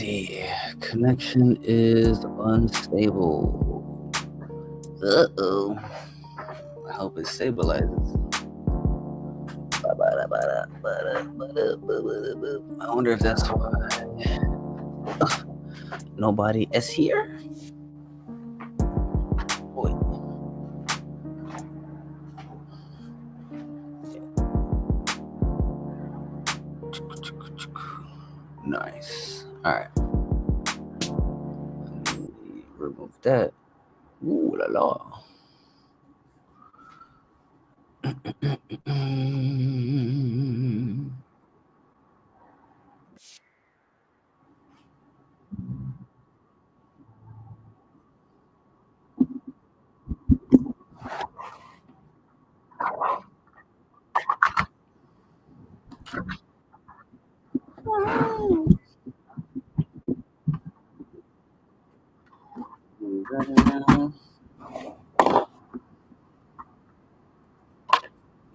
Okay, connection is unstable. Uh-oh. I hope it stabilizes. I wonder if that's why nobody is here. Wait. Nice. Alright. Remove that. Ooh la la.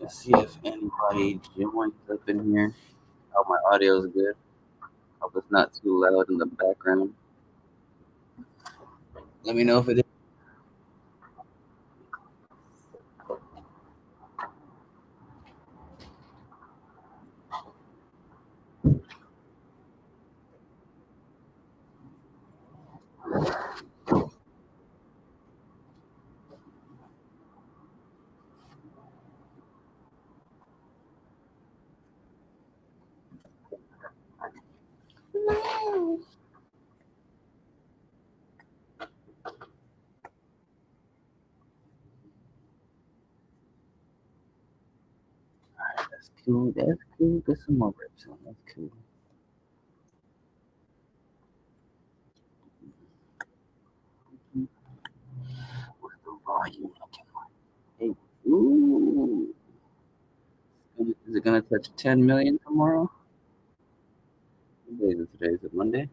Let's see if anybody joins up in here. Hope my audio is good. Hope it's not too loud in the background. Let me know if it is. Alright, that's cool. That's cool. Get some more reps on. That's cool. What's the volume looking like? Hey, ooh. Is it gonna touch 10 million tomorrow? What day is it today? Is it Monday?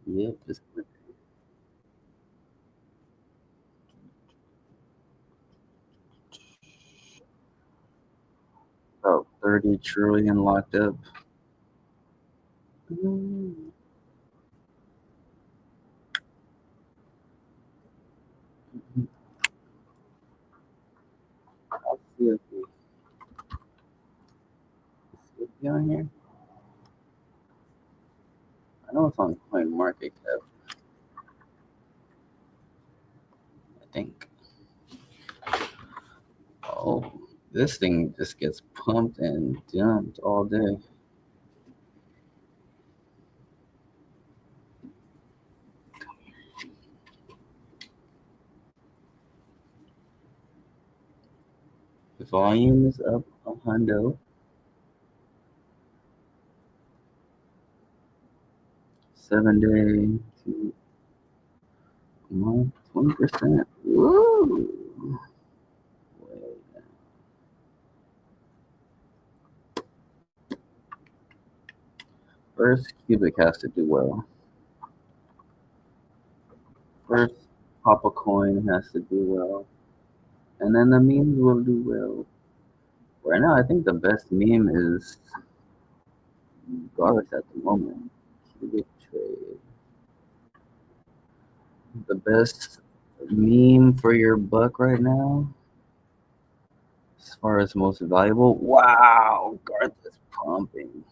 Yep, it's Monday. About 30 trillion locked up. I'll see if it's on here. I know it's on Coin Market Cap. I think. Oh, this thing just gets pumped and dumped all day. The volume is up a hundo. 7 day, 2 month, 20%. Woo! First, Qubic has to do well. First, Papa Coin has to do well. And then the memes will do well. Right now, I think the best meme is Garth at the moment. Qubic trade. The best meme for your buck right now, as far as most valuable. Wow, Garth is pumping.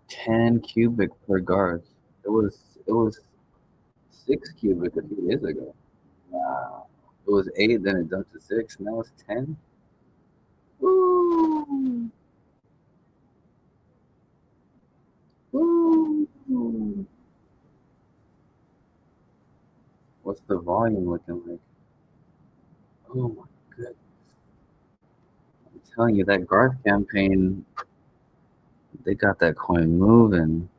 $10 Qubic per Garth. It was 6 Qubic a few days ago. Wow. It was 8, then it jumped to 6, now it's 10. Woo! Woo! What's the volume looking like? Oh my goodness. I'm telling you, that Garth campaign, they got that coin moving.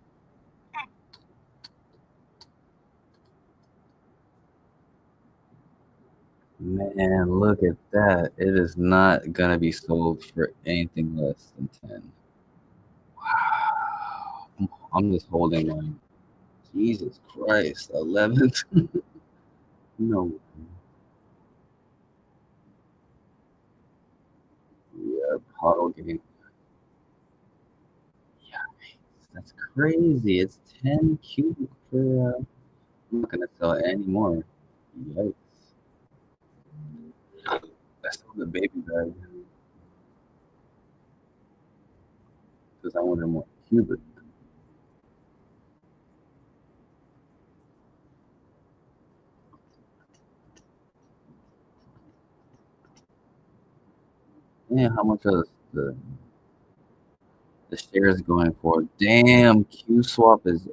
Man, look at that. It is not going to be sold for anything less than 10. Wow. I'm just holding on. Jesus Christ. 11th? No. a huddle game. Yeah, that's crazy. It's 10 cubic per. I'm not gonna sell it anymore. Yikes. I sold the baby bag because I wanted more cubic. Yeah, how much is the shares going for? Damn, Q swap is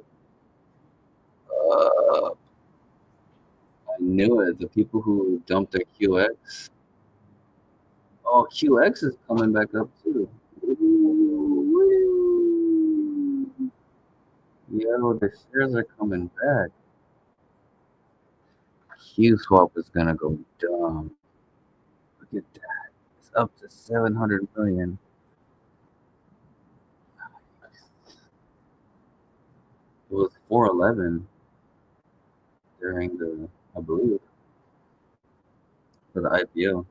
up. I knew it. The people who dumped their QX. Oh, QX is coming back up too. Ooh, yo, the shares are coming back. Q swap is gonna go dumb. Look at that. It's up to 700 million. It was 411 during the, I believe, for the IPO.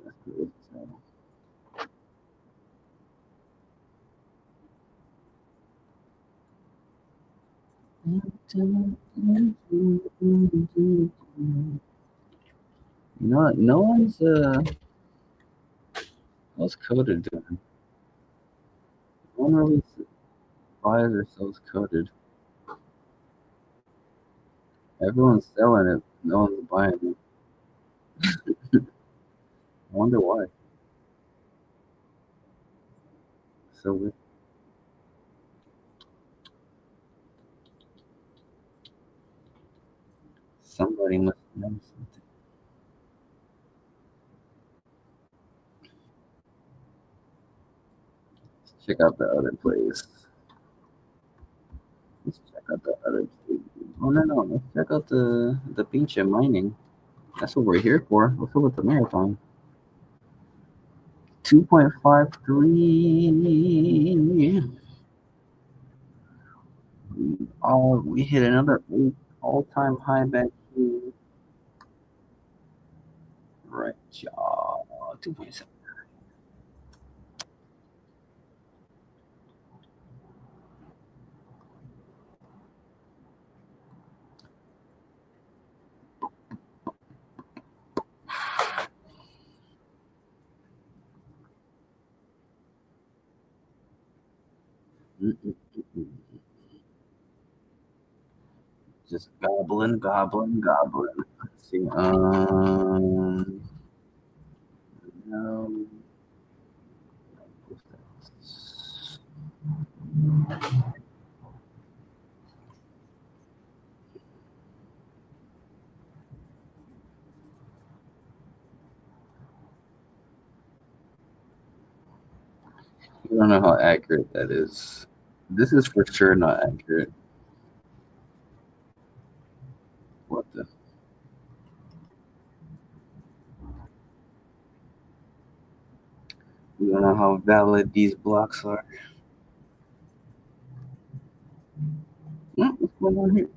That's good. You know what? No one's what's coded doing? No one really buys or sells coded. Everyone's selling it. No one's buying it. I wonder why. So somebody must know something. Let's check out the other place. Let's check out the other place. Oh no. Let's check out the beach and mining. That's what we're here for. What's up with the marathon? 2.53. Oh, we hit another all-time high back here. Right, y'all. 2.7. Just gobbling. Let's see. No. You don't know how accurate that is. This is for sure not accurate. What the? You don't know how valid these blocks are. What's going on here?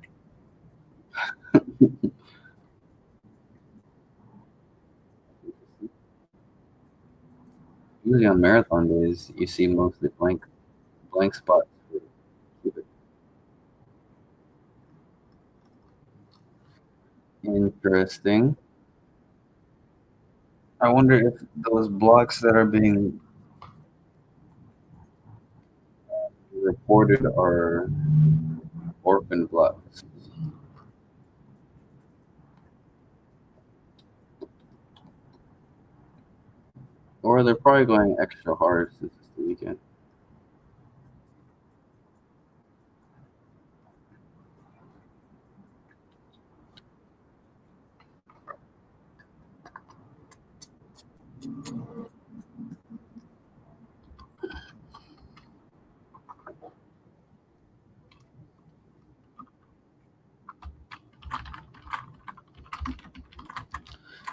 Usually on marathon days, you see mostly blank spots. Interesting. I wonder if those blocks that are being reported are orphan blocks. Or they're probably going extra hard since it's the weekend.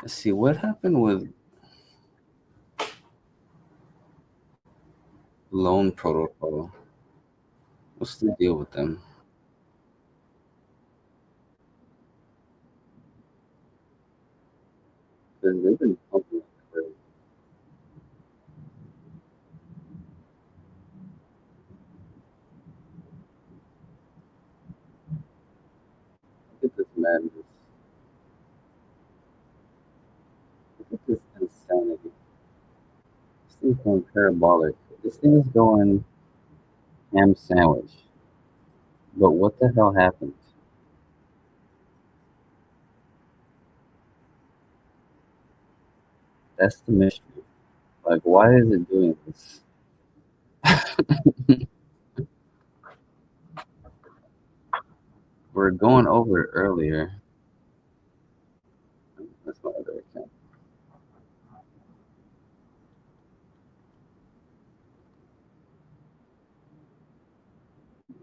See what happened with loan protocol. What's the deal with them? Because they've been pumping like crazy. Look at this madness. Look at this insanity. This thing's going parabolic. This thing is going ham sandwich. But what the hell happened? That's the mystery. Like, why is it doing this? We're going over it earlier. That's my other account.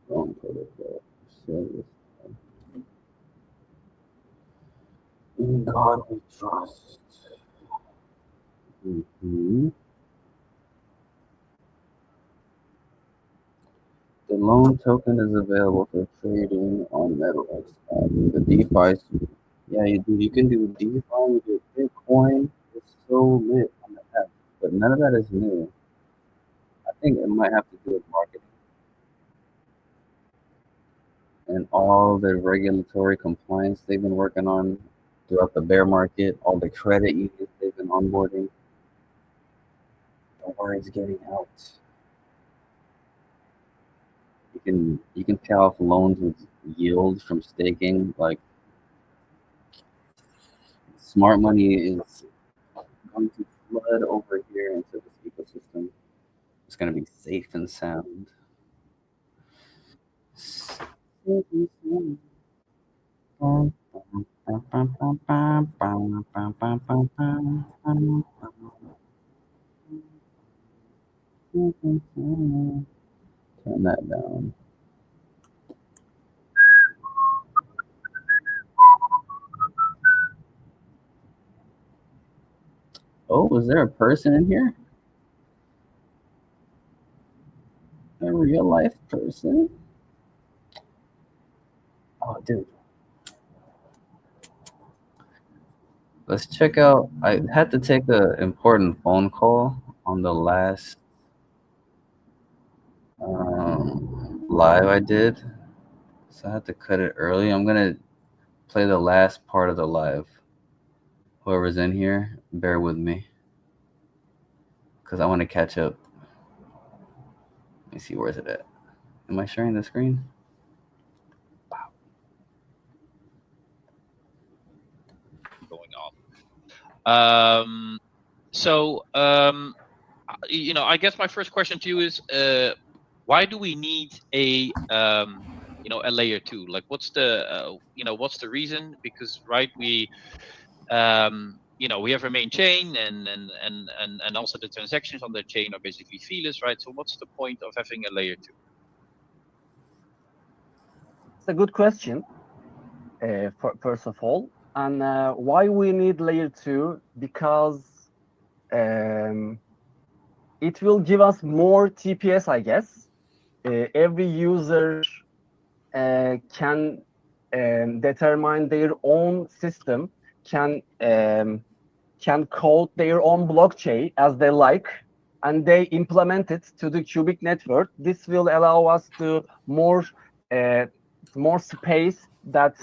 Loan protocol. Serious. In God we trust. Hmm. The loan token is available for trading on MetaX. The DeFi, yeah, you do. You can do DeFi, you do Bitcoin. It's so lit on the app, but none of that is new. I think it might have to do with marketing and all the regulatory compliance they've been working on throughout the bear market, all the credit unions they've been onboarding. The word's getting out. You can pay off loans with yields from staking. Like smart money is going to flood over here into this ecosystem. It's going to be safe and sound. Turn that down. Oh, is there a person in here? A real life person? Oh, dude. Let's check out. I had to take an important phone call on the last live I did. So I had to cut it early. I'm going to play the last part of the live. Whoever's in here, bear with me. Because I want to catch up. Let me see, where's it at? Am I sharing the screen? Going on. I guess my first question to you is, why do we need a layer 2? Like, what's the reason? Because we have a main chain, and also the transactions on the chain are basically feeless, right? So what's the point of having a layer 2? It's a good question. First of all, and why we need layer 2? Because it will give us more TPS, I guess. Every user can determine their own system, can code their own blockchain as they like, and they implement it to the Qubic network. This will allow us to more space that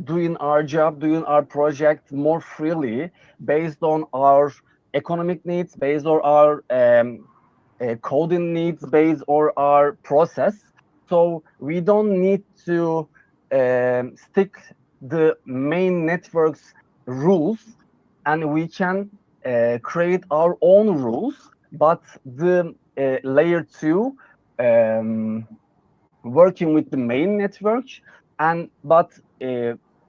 doing our job, doing our project more freely, based on our economic needs, based on our coding needs, based on our process. So we don't need to stick the main network's rules, and we can create our own rules. But the layer 2 working with the main network, but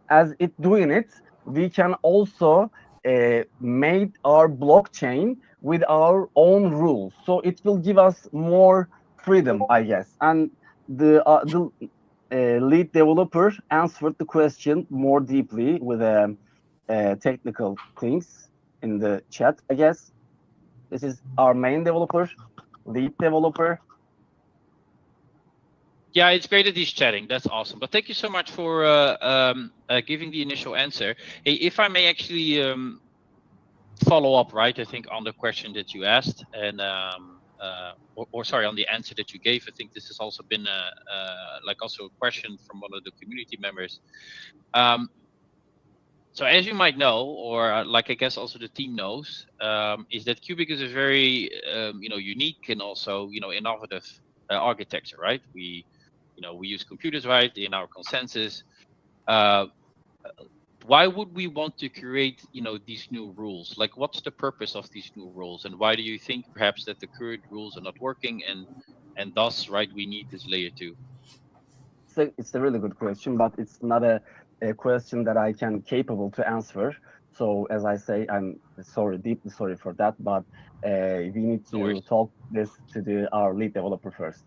as it doing it, we can also make our blockchain with our own rules. So it will give us more freedom, I guess. And the lead developer answered the question more deeply with technical things in the chat, I guess. This is our main developer, lead developer. Yeah, it's great that he's chatting. That's awesome. But thank you so much for giving the initial answer. Hey, if I may actually follow up, right? I think on the question that you asked, and or sorry, on the answer that you gave. I think this has also been like also a question from one of the community members. So as you might know, or like I guess also the team knows, is that Qubic is a very unique and also innovative architecture, right? We use computers, right, in our consensus. Why would we want to create these new rules? Like, what's the purpose of these new rules, and why do you think perhaps that the current rules are not working, and thus, right, we need this layer 2? It's a really good question, but it's not a question that I can capable to answer. So as I say, I'm sorry, deeply sorry for that, but we need No to worries. talk this to our lead developer first.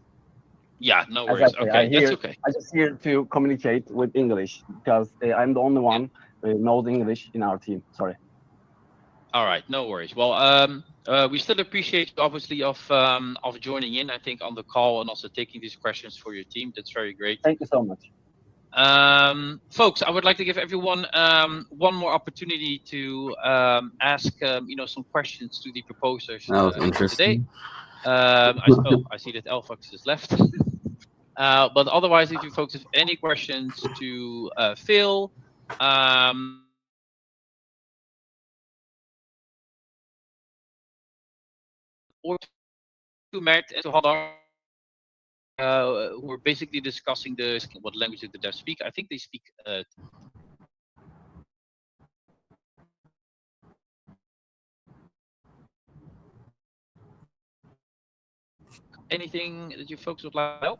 Yeah, no As worries. I say, Okay, that's okay. I just here to communicate with English because I'm the only one knows English in our team. Sorry. All right, no worries. Well, we still appreciate you obviously of joining in, I think, on the call and also taking these questions for your team. That's very great. Thank you so much. Folks, I would like to give everyone one more opportunity to ask some questions to the proposers That was for interesting. today. I see that Elfox has left. But otherwise, if you folks have any questions to Phil, or to Mert and to Hadar, who are basically discussing what language do the devs speak. I think they speak. Anything that you folks would like to know?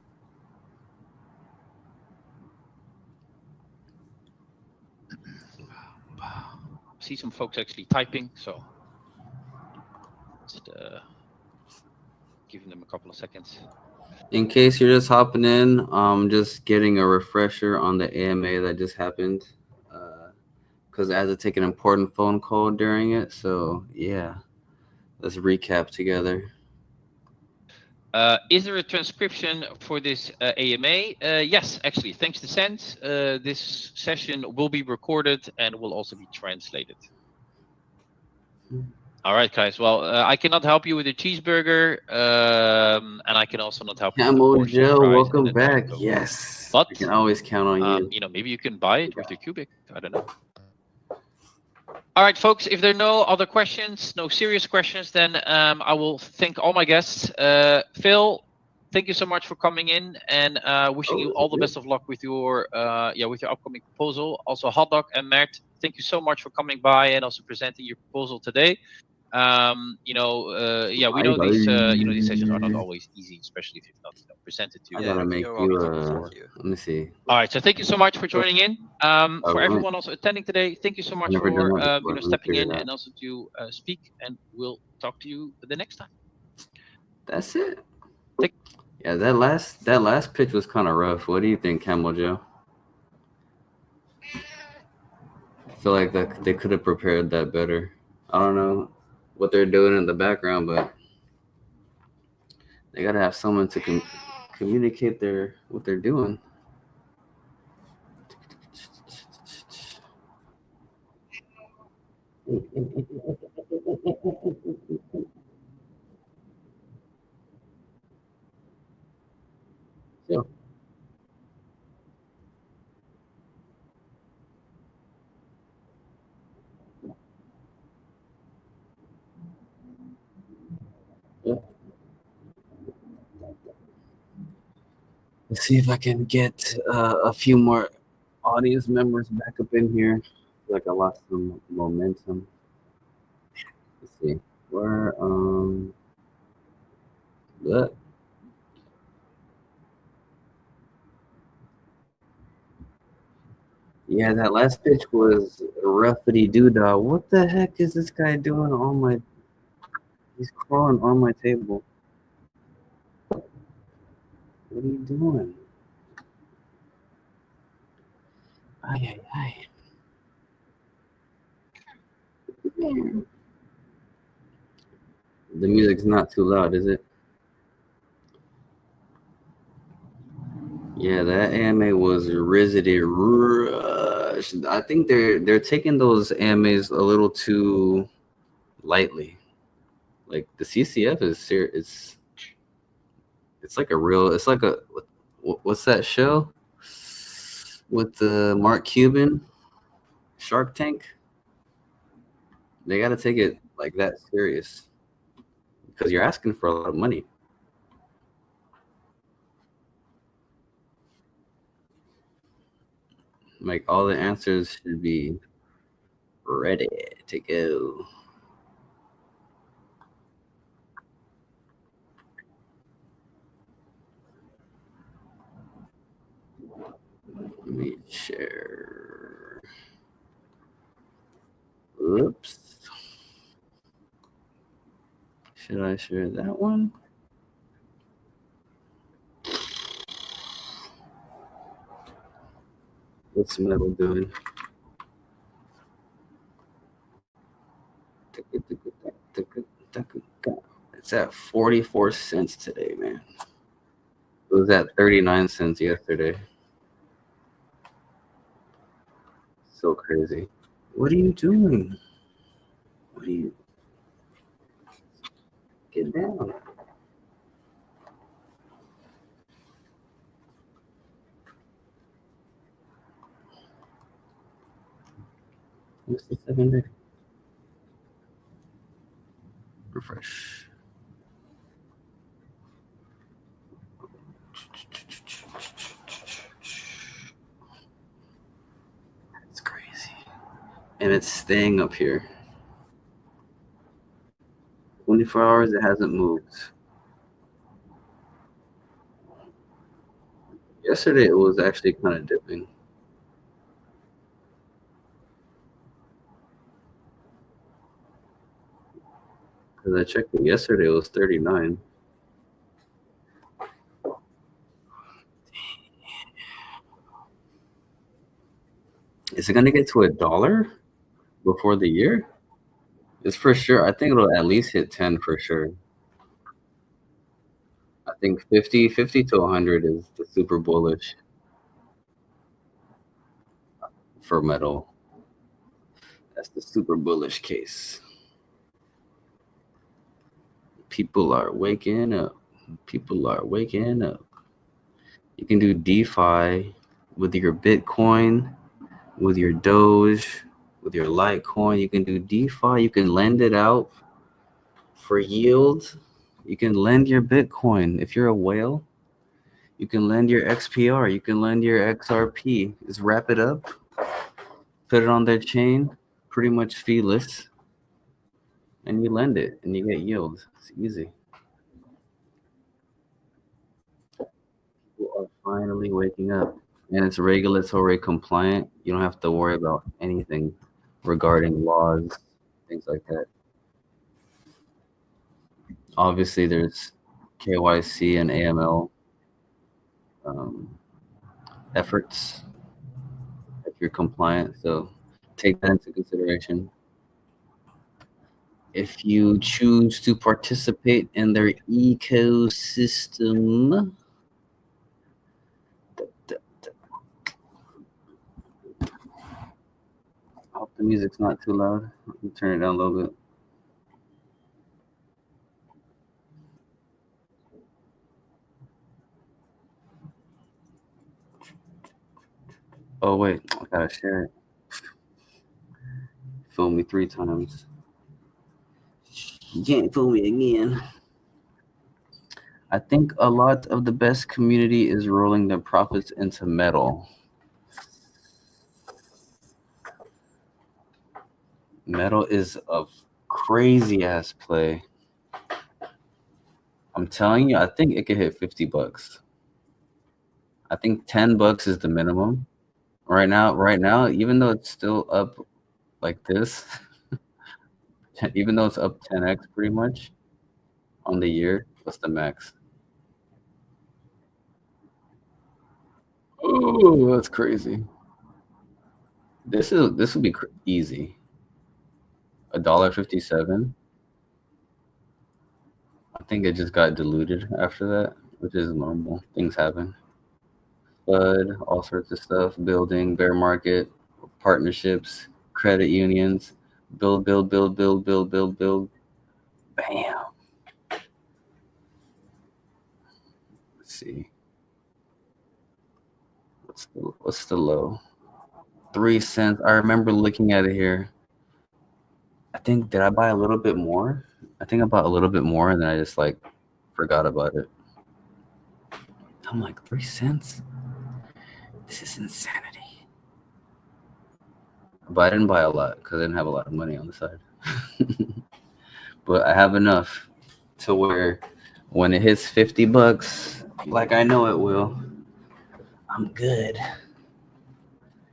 See some folks actually typing, so just giving them a couple of seconds. In case you're just hopping in, just getting a refresher on the AMA that just happened, because I had to take an important phone call during it. So yeah, let's recap together. Is there a transcription for this AMA? Yes, actually, thanks to Sense, this session will be recorded and will also be translated. All right, guys. Well, I cannot help you with a cheeseburger, and I can also not help you with the Camel portion Joe, fries welcome and the Diet back. Coke. Yes, But we can always count on you. maybe you can buy it with your Qubic. I don't know. All right, folks. If there are no other questions, no serious questions, then I will thank all my guests. Phil, thank you so much for coming in, and wishing you all the best of luck with your upcoming proposal. Also, Hotdog and Mert, thank you so much for coming by and also presenting your proposal today. We know these sessions are not always easy, especially if you've not presented to. I gotta make you're you welcome. Thank you. let me see. All right, so thank you so much for joining in. For right. everyone also attending today, thank you so much never done for that before. Let me stepping figure in it out. and also to speak. And we'll talk to you the next time. That's it. Yeah, that last pitch was kind of rough. What do you think, Camel Joe? I feel like that they could have prepared that better. I don't know what they're doing in the background, but they gotta have someone to communicate what they're doing. So, yeah. Let's see if I can get a few more audience members back up in here. I feel like I lost some momentum. Let's see. Where but yeah, that last pitch was roughity doodah. What the heck is this guy doing on my? He's crawling on my table. What are you doing? Ay, ay, ay. you. The music's not too loud, is it? Yeah, that AMA was riveted. I think they're taking those AMAs a little too lightly. Like the CCF is serious. It's like a real. It's like a what's that show with the Mark Cuban Shark Tank? They got to take it like that serious because you're asking for a lot of money. Like all the answers should be ready to go. Let me share. Oops. Should I share that one? What's metal doing? It's at 44 cents today, man. It was at 39 cents yesterday. So crazy. What are you doing? What are you? Get down. What's the 7-day? Refresh. It's crazy. And it's staying up here. 24 hours, it hasn't moved. Yesterday, it was actually kind of dipping. Because I checked it yesterday, it was 39. Is it going to get to $1 before the year? It's for sure. I think it'll at least hit 10 for sure. I think 50 to 100 is the super bullish for metal. That's the super bullish case. People are waking up. People are waking up. You can do DeFi with your Bitcoin, with your Doge, with your Litecoin. You can do DeFi. You can lend it out for yield. You can lend your Bitcoin. If you're a whale, you can lend your XPR. You can lend your XRP. Just wrap it up, put it on their chain, pretty much feeless, and you lend it and you get yield. It's easy. People are finally waking up, and it's regulatory compliant. You don't have to worry about anything regarding laws, things like that. Obviously, there's KYC and AML efforts if you're compliant. So take that into consideration. If you choose to participate in their ecosystem, I hope the music's not too loud. Let me turn it down a little bit. Oh wait, I gotta share it. Fool me 3 times. You can't fool me again. I think a lot of the best community is rolling their profits into metal. Metal is a crazy ass play. I'm telling you, I think it could hit $50. I think $10 is the minimum. Right now, even though it's still up like this, even though it's up 10x pretty much on the year, what's the max? Oh, that's crazy. This will be easy. $1.57. I think it just got diluted after that, which is normal. Things happen. FUD, all sorts of stuff, building, bear market, partnerships, credit unions, build, build, build, build, build, build, build. Bam. Let's see. What's the low? 3 cents. I remember looking at it here. I think, did I buy a little bit more? I think I bought a little bit more and then I just like forgot about it. I'm like, 3 cents? This is insanity. But I didn't buy a lot because I didn't have a lot of money on the side. But I have enough to where when it hits 50 bucks, like I know it will, I'm good.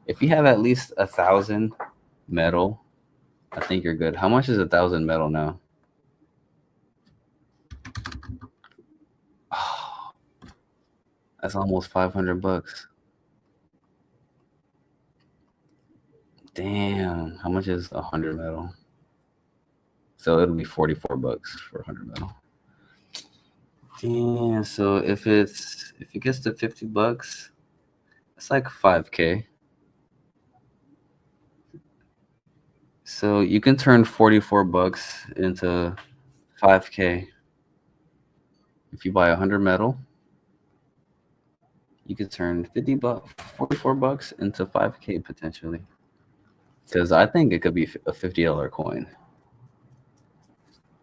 If you have at least 1,000 metal, I think you're good. How much is 1,000 metal now? Oh, that's almost 500 bucks. Damn, how much is 100 metal? So it'll be 44 bucks for 100 metal. Damn, so if it gets to 50 bucks, it's like 5K. So you can turn 44 bucks into 5K. If you buy 100 metal, you could turn 44 bucks into 5K potentially. Because I think it could be a $50 coin.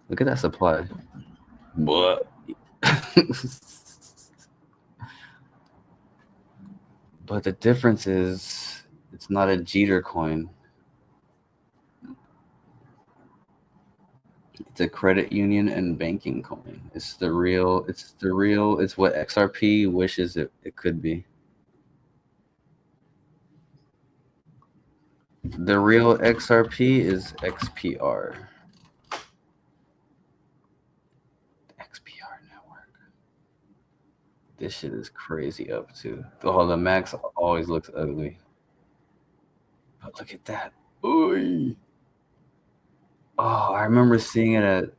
Look at that supply. But but the difference is it's not a Jeter coin. It's a credit union and banking coin. It's what XRP wishes it could be. The real XRP is XPR. XPR network. This shit is crazy up too. Oh, the max always looks ugly. But look at that. Ooh. Oh, I remember seeing it at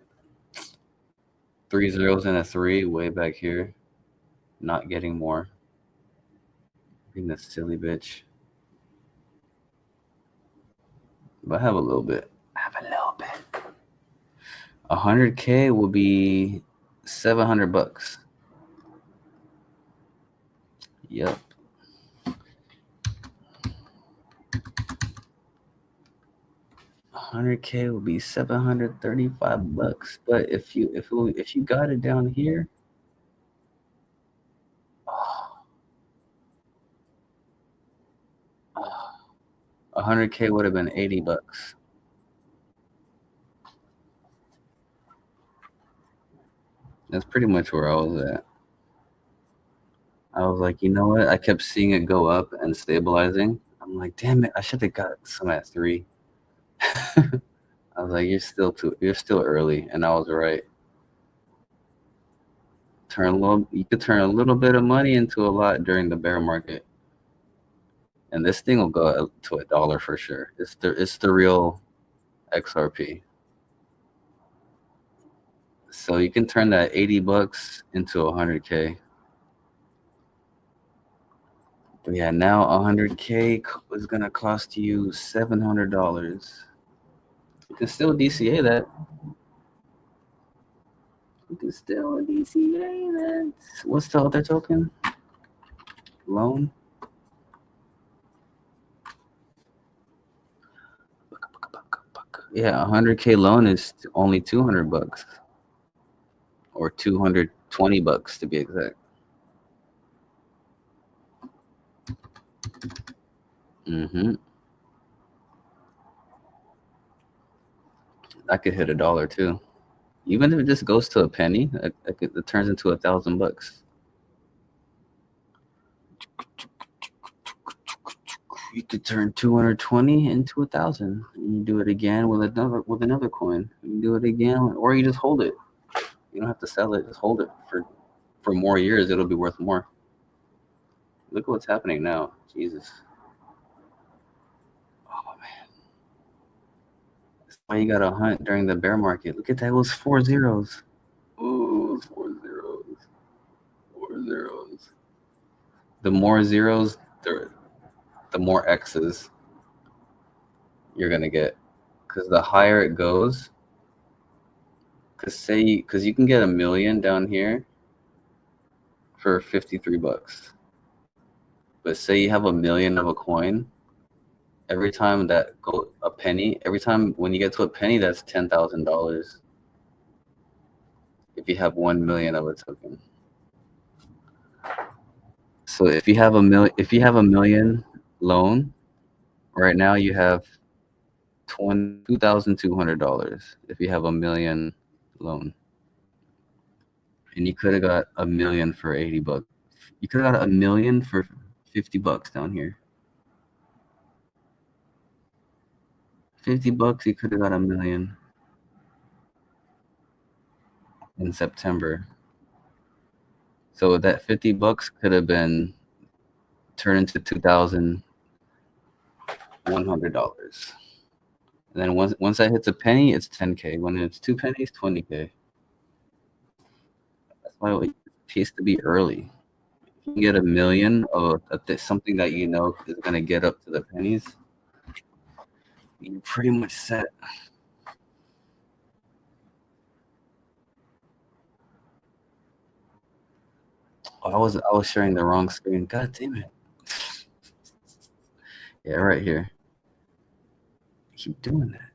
3 zeros and a 3 way back here. Not getting more. Being a silly bitch. But I have a little bit. 100K will be 700 bucks. Yep. $100K will be 735 bucks. But if you got it down here, 100K would have been 80 bucks. That's pretty much where I was at. I was like, you know what? I kept seeing it go up and stabilizing. I'm like, damn it, I should have got some at 3. I was like, you're still early, and I was right. You could turn a little bit of money into a lot during the bear market. And this thing will go to $1 for sure. It's the real XRP. So you can turn that 80 bucks into 100K. But yeah, now 100K is gonna cost you $700. You can still DCA that. What's the other token? Loan. Yeah, 100K loan is only 200 bucks. Or 220 bucks to be exact. I could hit $1 too. Even if it just goes to a penny, it turns into 1,000 bucks. You could turn 220 into 1,000. And you do it again with another coin. You do it again, or you just hold it. You don't have to sell it. Just hold it for more years. It'll be worth more. Look at what's happening now. Jesus. Oh man. why you gotta hunt during the bear market. Look at that, it was 4 zeros. Ooh, it was 4 zeros. 4 zeros. The more zeros, the more X's you're gonna get. Because the higher it goes, because you can get 1 million down here for 53 bucks. But say you have 1 million of a coin, every time that go a penny, every time when you get to a penny, that's $10,000. If you have 1 million of a token. So if you have a million loan, right now you have $2,200 if you have 1 million loan. And you could have got 1 million for 80 bucks. You could have got 1 million for 50 bucks down here. 50 bucks, you could have got 1 million in September. So that 50 bucks could have been turned into $2,100. And then once that hits a penny, it's 10K. When it's 2 pennies, 20K. That's why it pays to be early. If you can get 1 million of something that you know is gonna get up to the pennies, you're pretty much set. Oh, I was sharing the wrong screen. God damn it. Yeah, right here. Keep doing that.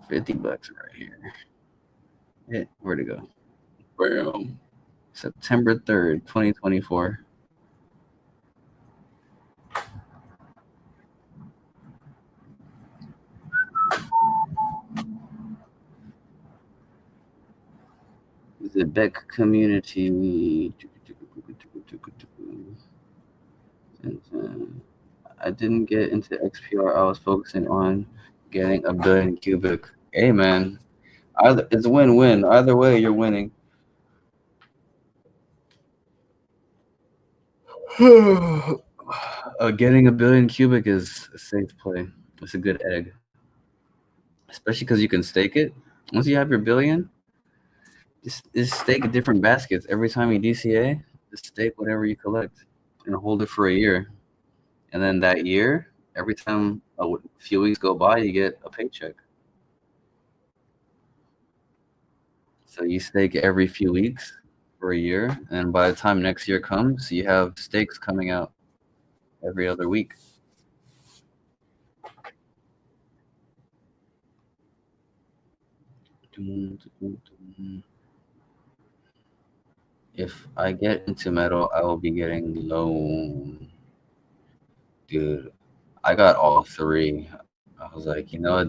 50 bucks right here. Yeah, where'd it go? Bam. September 3rd, 2024. The Beck community. I didn't get into XPR. I was focusing on getting 1 billion Qubic. Hey man, it's a win-win. Either way, you're winning. Getting 1 billion Qubic is a safe play. It's a good egg, especially because you can stake it. Once you have your billion, just stake different baskets every time you DCA. Just stake whatever you collect and hold it for a year, and then that year, every time a few weeks go by, you get a paycheck. So you stake every few weeks for a year, and by the time next year comes, you have stakes coming out every other week. If I get into metal, I will be getting loan. Dude, I got all 3. I was like, you know,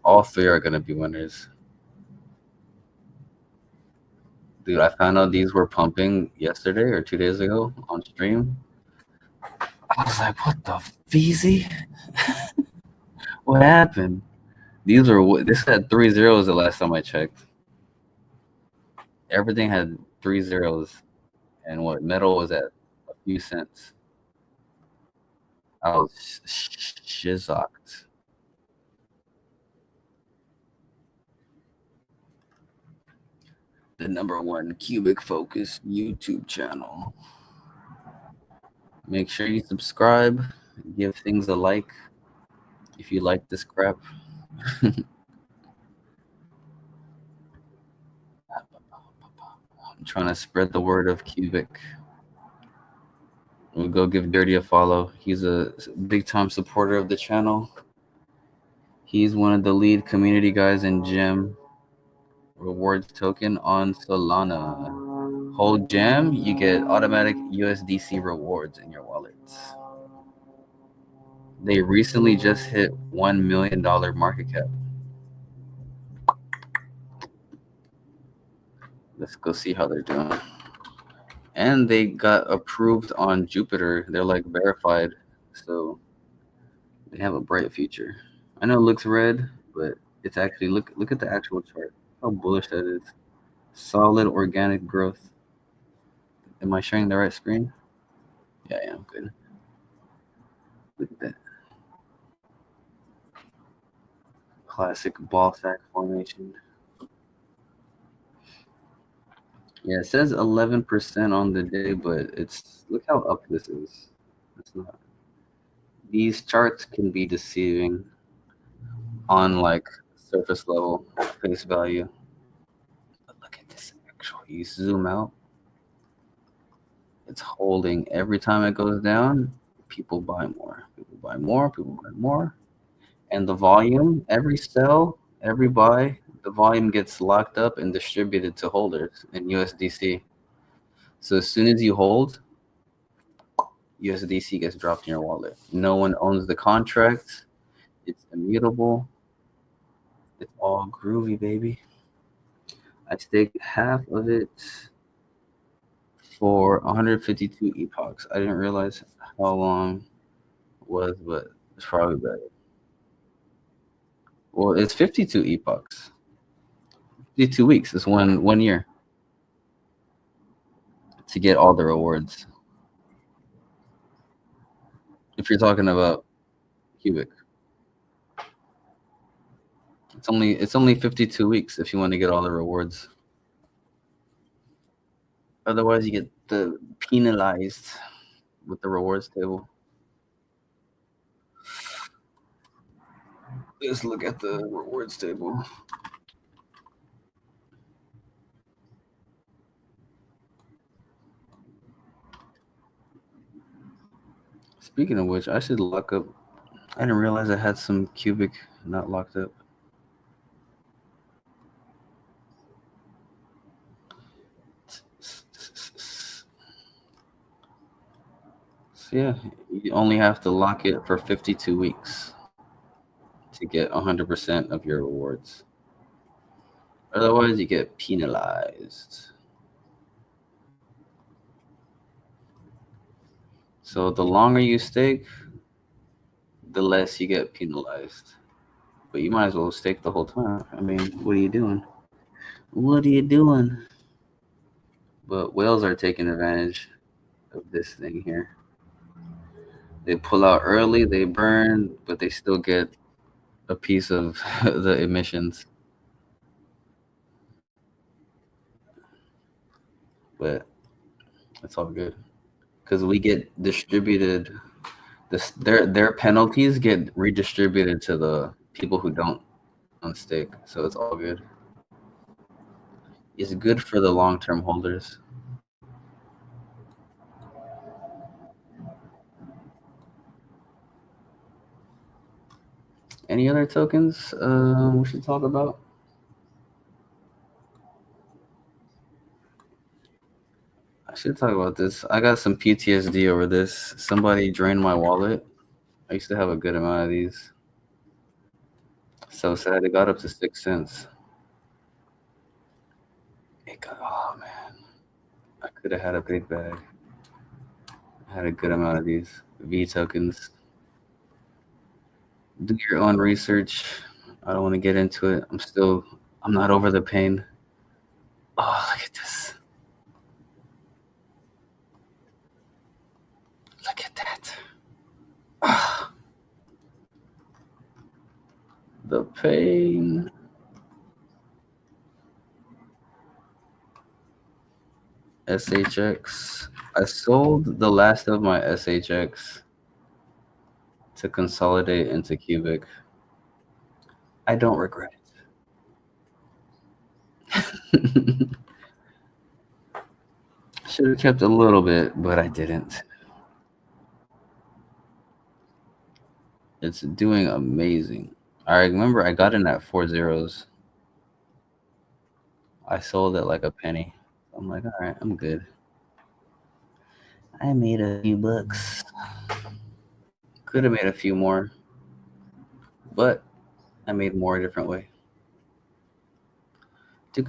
all 3 are gonna be winners. Dude, I found out these were pumping yesterday or 2 days ago on stream. I was like, what the feezy? What happened? This had 3 zeros the last time I checked. Everything had 3 zeros, and what metal was at a few cents. I was shizocked. The #1 Qubic focused YouTube channel. Make sure you subscribe, give things a like if you like this crap. I'm trying to spread the word of Qubic. We'll go give Dirty a follow. He's a big time supporter of the channel. He's one of the lead community guys in Gem. Rewards token on Solana. Hold Gem, you get automatic USDC rewards in your wallets. They recently just hit $1 million market cap. Let's go see how they're doing. And they got approved on Jupiter. They're like verified, so they have a bright future. I know it looks red, but it's actually look at the actual chart. How bullish that is. Solid organic growth. Am I sharing the right screen? Yeah, I am. Good. Look at that. Classic ball sack formation. Yeah, it says 11% on the day, but it's look how up this is. It's not. These charts can be deceiving on like surface level face value. But look at this actual. You zoom out, it's holding every time it goes down. People buy more. People buy more. People buy more. And the volume, every sell, every buy, the volume gets locked up and distributed to holders in USDC. So as soon as you hold, USDC gets dropped in your wallet. No one owns the contract. It's immutable. It's all groovy, baby. I staked half of it for 152 epochs. I didn't realize how long it was, but it's probably better. Well, it's 52 epochs. 52 weeks. It's one year to get all the rewards. If you're talking about Qubic, it's only 52 weeks if you want to get all the rewards. Otherwise, you get penalized with the rewards table. Let's look at the rewards table. Speaking of which, I should lock up. I didn't realize I had some Qubic not locked up. So yeah, you only have to lock it for 52 weeks to get 100% of your rewards. Otherwise, you get penalized. So the longer you stake, the less you get penalized. But you might as well stake the whole time. I mean, what are you doing? What are you doing? But whales are taking advantage of this thing here. They pull out early, they burn, but they still get a piece of the emissions. But it's all good because we get distributed. Their penalties get redistributed to the people who don't unstake, so it's all good. It's good for the long-term holders. Any other tokens we should talk about? I should talk about this. I got some PTSD over this. Somebody drained my wallet. I used to have a good amount of these. So sad. It got up to 6 cents. Oh man, I could have had a big bag. I had a good amount of these V tokens. Do your own research. I don't want to get into it. I'm not over the pain. Oh, look at this. Look at that. Ah. The pain. SHX. I sold the last of my SHX to consolidate into Qubic. I don't regret it. Should have kept a little bit, but I didn't. It's doing amazing. I remember I got in at 4 zeros. I sold it like a penny. I'm like, all right, I'm good. I made a few bucks. Could have made a few more, but I made more a different way. What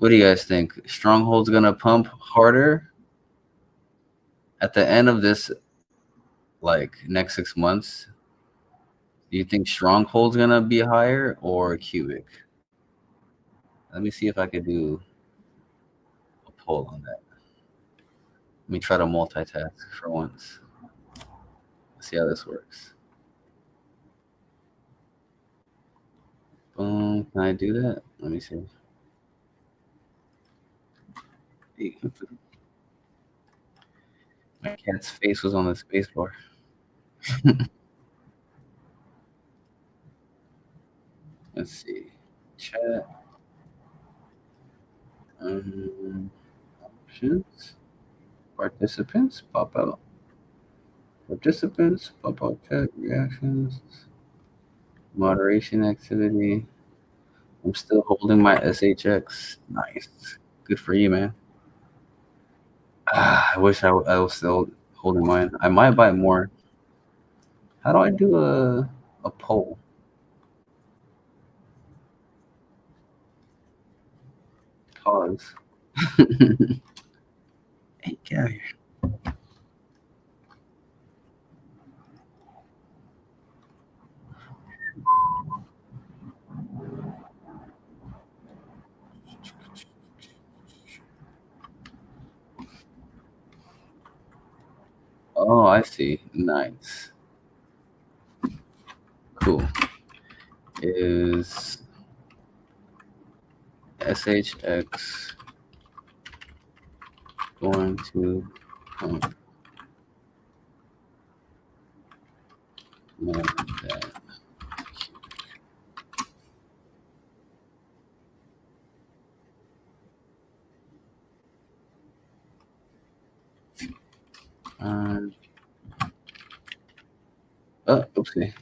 do you guys think? Stronghold's gonna pump harder at the end of this, like next 6 months? Do you think Stronghold's gonna be higher or Qubic? Let me see if I could do a poll on that. Let me try to multitask for once. See how this works. Boom. Can I do that? Let me see. Hey, my cat's face was on the spacebar. Let's see. Chat. Options. Participants. Pop out. Participants. Pop out chat. Reactions. Moderation activity. I'm still holding my SHX. Nice. Good for you, man. I wish I was still holding mine. I might buy more. How do I do a poll? Pause. Hey, get out of here. Oh, I see. Nice. Cool. Is SHX going to pump more than oopsie.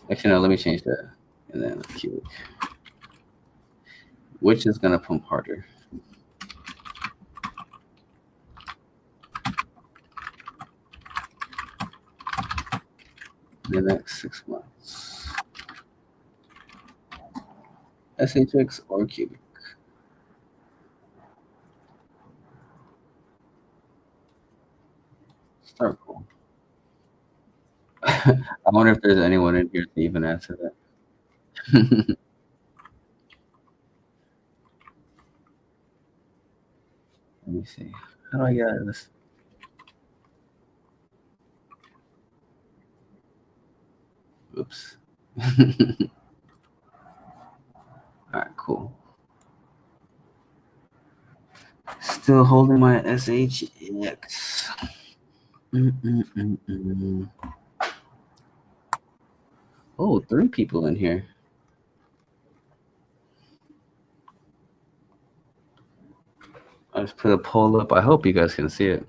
Actually, no, let me change that. And then Qubic. Which is going to pump harder? The next 6 months. SHX or Qubic? Start cool. I wonder if there's anyone in here to even answer that. Let me see. How do I get out of this? Oops. All right, cool. Still holding my SHX. Oh, 3 people in here. I just put a poll up. I hope you guys can see it.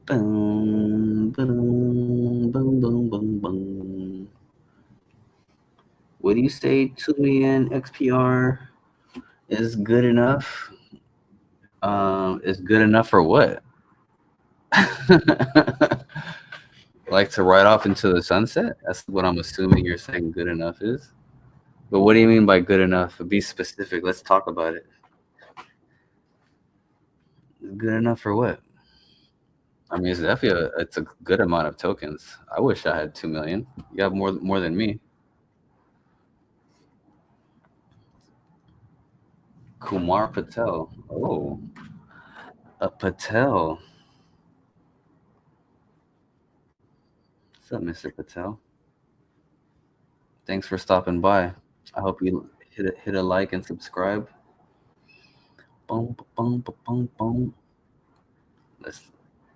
Boom, boom, boom, boom, boom, boom. Would you say 2 million XPR is good enough? Is good enough for what? Like to ride off into the sunset? That's what I'm assuming you're saying good enough is. But what do you mean by good enough? Be specific. Let's talk about it. Good enough for what? I mean, it's definitely it's a good amount of tokens. I wish I had 2 million. You have more than me. Kumar Patel. Oh, a Patel. What's up, Mr. Patel? Thanks for stopping by. I hope you hit a like and subscribe. Boom, boom, boom, boom, boom.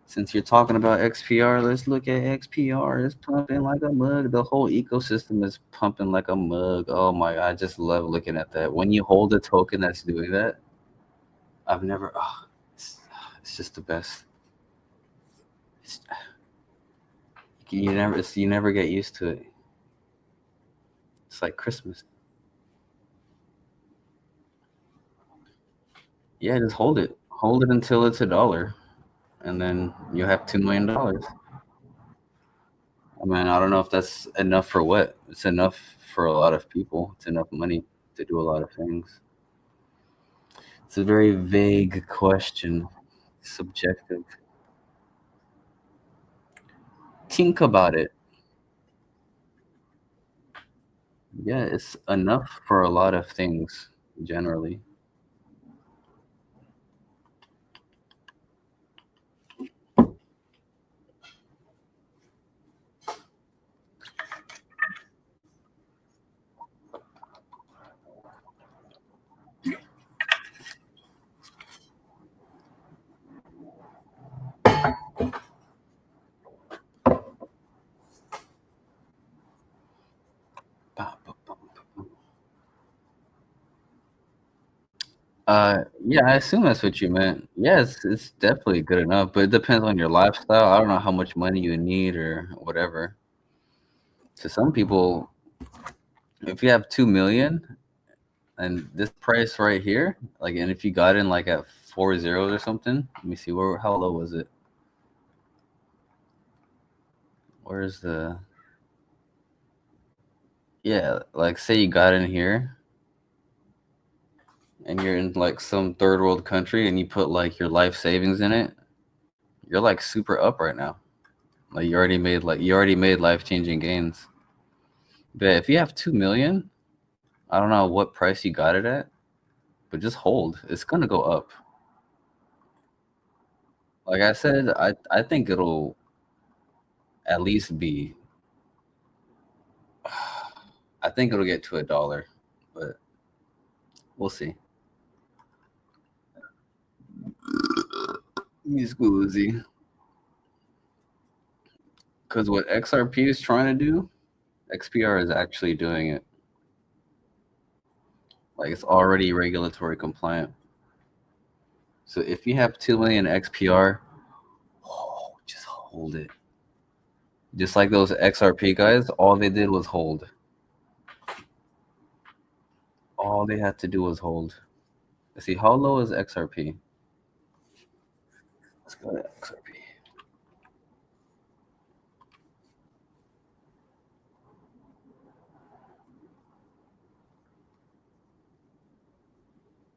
Since you're talking about XPR, let's look at XPR. It's pumping like a mug. The whole ecosystem is pumping like a mug. Oh my God, I just love looking at that. When you hold a token that's doing that, I've never. Oh, it's just the best. You never get used to it. It's like Christmas. Yeah, just hold it. Hold it until it's $1, and then you have $2 million. I mean, I don't know if that's enough for what. It's enough for a lot of people. It's enough money to do a lot of things. It's a very vague question, subjective. Think about it. Yeah, it's enough for a lot of things. generally. Yeah, I assume that's what you meant. Yes, it's definitely good enough, but it depends on your lifestyle. I don't know how much money you need or whatever. To some people, if you have 2 million and this price right here, like, and if you got in like at 4 zeros or something, let me see how low was it? Where's the? Yeah, like say you got in here and you're in like some third world country and you put like your life savings in it, you're like super up right now. Like you already made life changing gains. But if you have 2 million, I don't know what price you got it at, but just hold. It's gonna go up. Like I said, I think it'll at least be. I think it'll get to $1, but we'll see. He's Uzi. Because what XRP is trying to do, XPR is actually doing it. Like it's already regulatory compliant. So if you have 2 million XPR, just hold it. Just like those XRP guys, all they did was hold. All they had to do was hold. Let's see, how low is XRP? Let's go to XRP.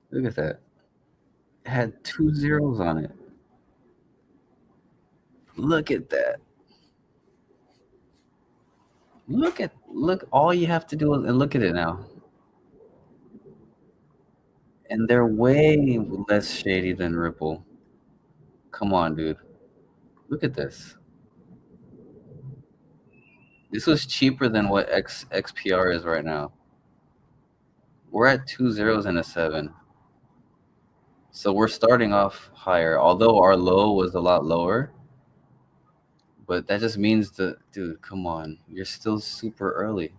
Look at that. It had 2 zeros on it. Look at that. Look, all you have to do is and look at it now. And they're way less shady than Ripple. Come on, dude. Look at this. This was cheaper than what XPR is right now. We're at 2 zeros and a 7. So we're starting off higher, although our low was a lot lower. But that just means that, dude, come on. You're still super early.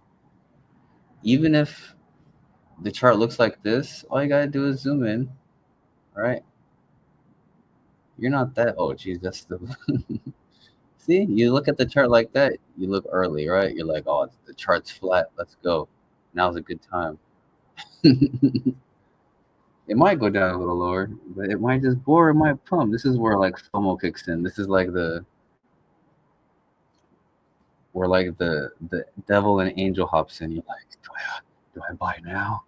Even if the chart looks like this, all you gotta do is zoom in, right? You're not that. Oh, geez, that's the. See, you look at the chart like that, you look early, right? You're like, oh, the chart's flat. Let's go. Now's a good time. It might go down a little lower, but it might just bore. It might pump. This is where like FOMO kicks in. This is like where like the devil and angel hops in. You're like, do I buy now?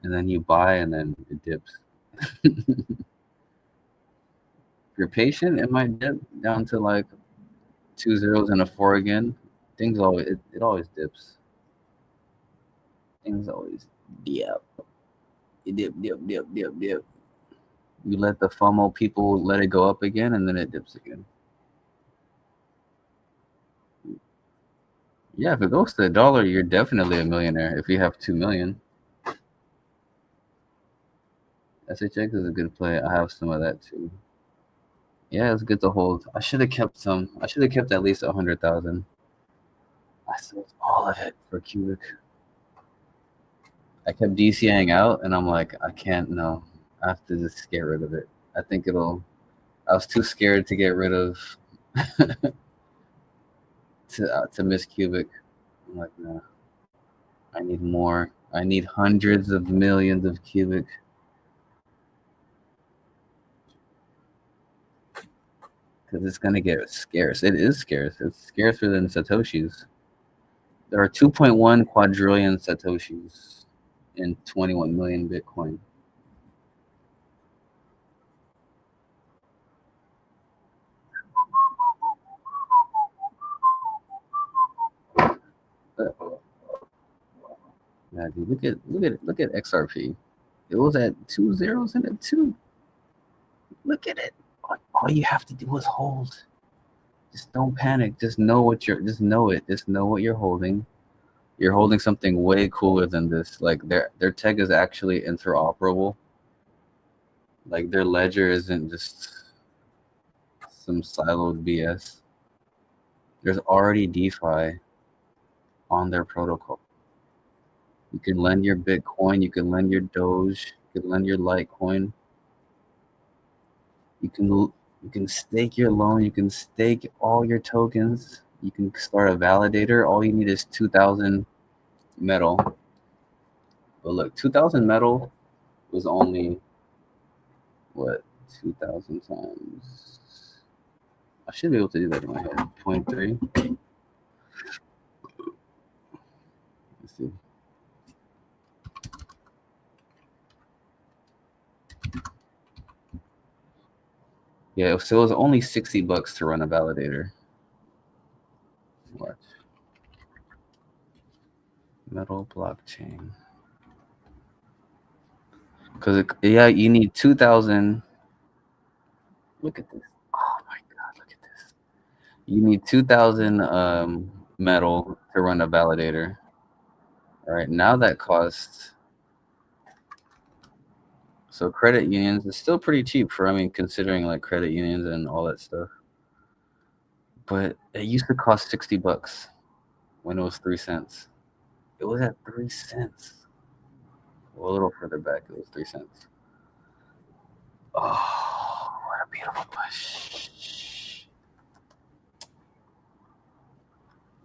And then you buy, and then it dips. If you're patient, it might dip down to like 2 zeros and a 4 again. Things always it always dips. Things always dip. Dip. You let the FOMO people let it go up again, and then it dips again. Yeah, if it goes to $1, you're definitely a millionaire. If you have 2 million, SHX is a good play. I have some of that too. Yeah, it's good to hold. I should have kept some. I should have kept at least 100,000. I sold all of it for Qubic. I kept DCing out, and I'm like, I can't. No, I have to just get rid of it. I think it'll. I was too scared to get rid of to miss Qubic. I'm like, no, I need more. I need hundreds of millions of Qubic. Because it's gonna get scarce. It is scarce. It's scarcer than Satoshis. There are 2.1 quadrillion Satoshis in 21 million Bitcoin. Yeah, dude, look at XRP. It was at 2 zeros and a 2. Look at it. All you have to do is hold. Just don't panic. Just know what you're. Just know it. Just know what you're holding. You're holding something way cooler than this. Like their tech is actually interoperable. Like their ledger isn't just some siloed BS. There's already DeFi on their protocol. You can lend your Bitcoin, you can lend your Doge, you can lend your Litecoin. You can stake your loan, you can stake all your tokens. You can start a validator. All you need is 2,000 metal. But look, 2,000 metal was only what 2,000 times. I should be able to do that in my head. 0.3. Let's see. Yeah, so it was only $60 to run a validator. Watch. Metal blockchain. Because yeah, you need 2,000. Look at this. Oh my God, look at this. You need 2,000 metal to run a validator. All right, now that costs. So credit unions is still pretty cheap for, I mean, considering like credit unions and all that stuff. But it used to cost $60 when it was 3 cents. It was at 3 cents. Well, a little further back, it was 3 cents. Oh, what a beautiful push.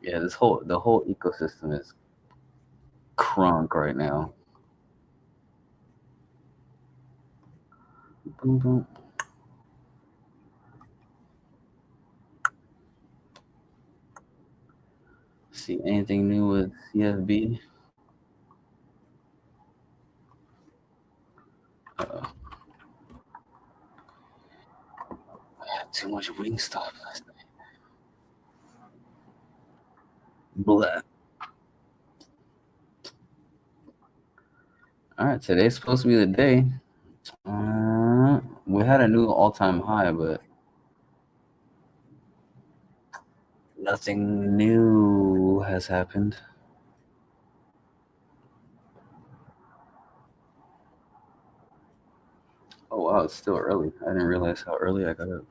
Yeah, the whole ecosystem is crunk right now. Boom, boom. See anything new with CFB? Uh-oh. I had too much Wingstop last night. Blah. All right, today's supposed to be the day. We had a new all-time high, but nothing new has happened. Oh wow, it's still early. I didn't realize how early I got up.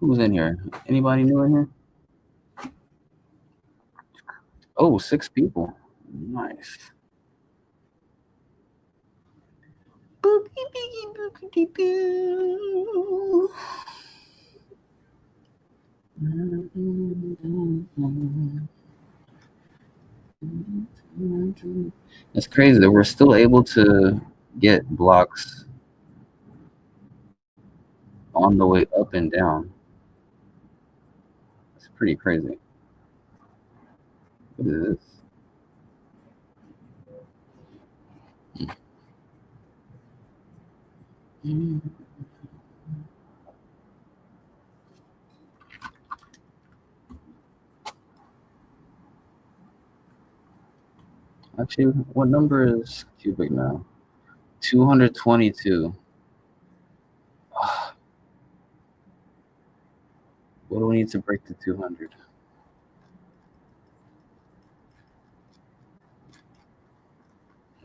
Who's in here? Anybody new in here? Oh, 6 people. Nice. It's crazy that we're still able to get blocks on the way up and down. It's pretty crazy. What is this? Actually, what number is Qubic now? 222. What do we need to break to 200?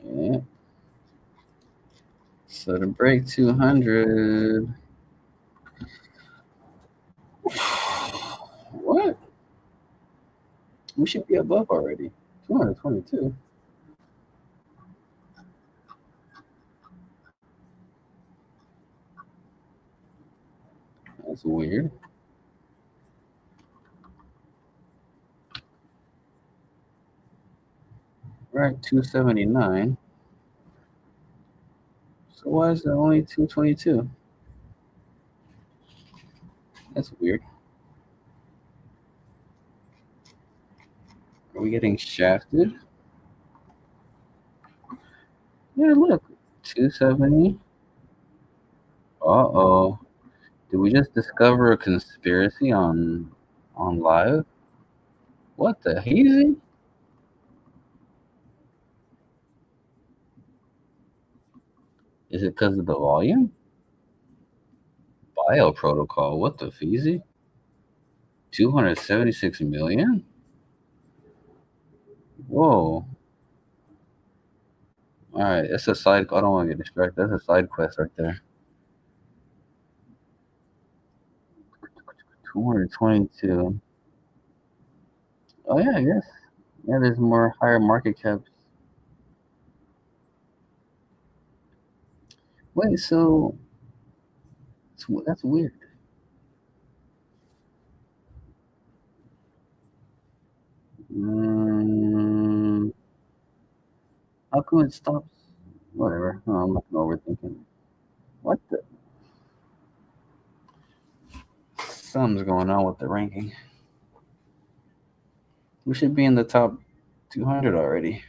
Yeah. So to break 200. What? We should be above already. 222. That's weird. We're at 279. So why is it only 222? That's weird. Are we getting shafted? Yeah, look, 270. Uh-oh. Did we just discover a conspiracy on live? What the hazy? Is it because of the volume? Bio protocol. What the feezy? 276 million? Whoa. Alright, that's a side. I don't want to get distracted. That's a side quest right there. 222. Oh, yeah, I guess. Yeah, there's more higher market caps. Wait, so that's weird. How come it stops? Whatever. No, I'm not overthinking. What the? Something's going on with the ranking. We should be in the top 200 already.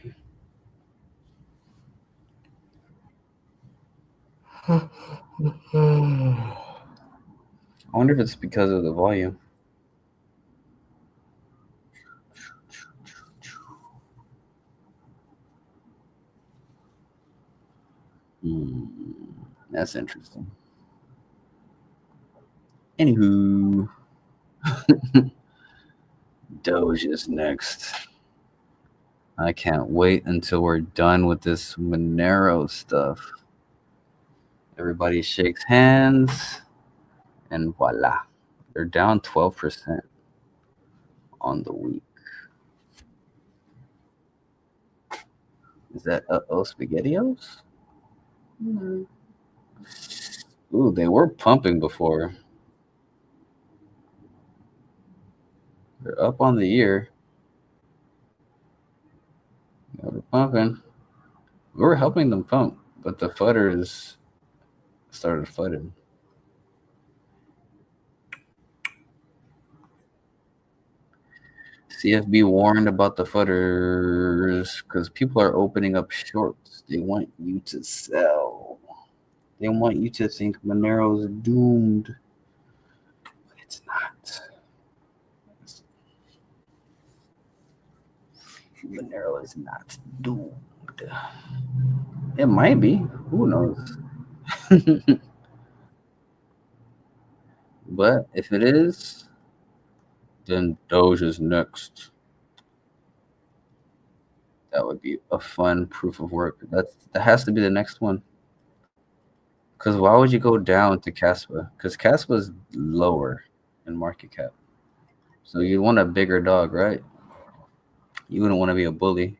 I wonder if it's because of the volume. That's interesting. Anywho, Doge is next. I can't wait until we're done with this Monero stuff. Everybody shakes hands, and voila. They're down 12% on the week. Is that SpaghettiOs? Ooh, they were pumping before. They're up on the year. They were pumping. We were helping them pump, but the fudders started fudding. CFB warned about the fudders because people are opening up shorts. They want you to sell. They want you to think Monero's doomed. But it's not. Monero is not doomed. It might be. Who knows? But if it is, then Doge is next. That would be a fun proof of work. That has to be the next one. Because why would you go down to Caspa? Because Caspa's lower in market cap. So you want a bigger dog, right? You wouldn't want to be a bully.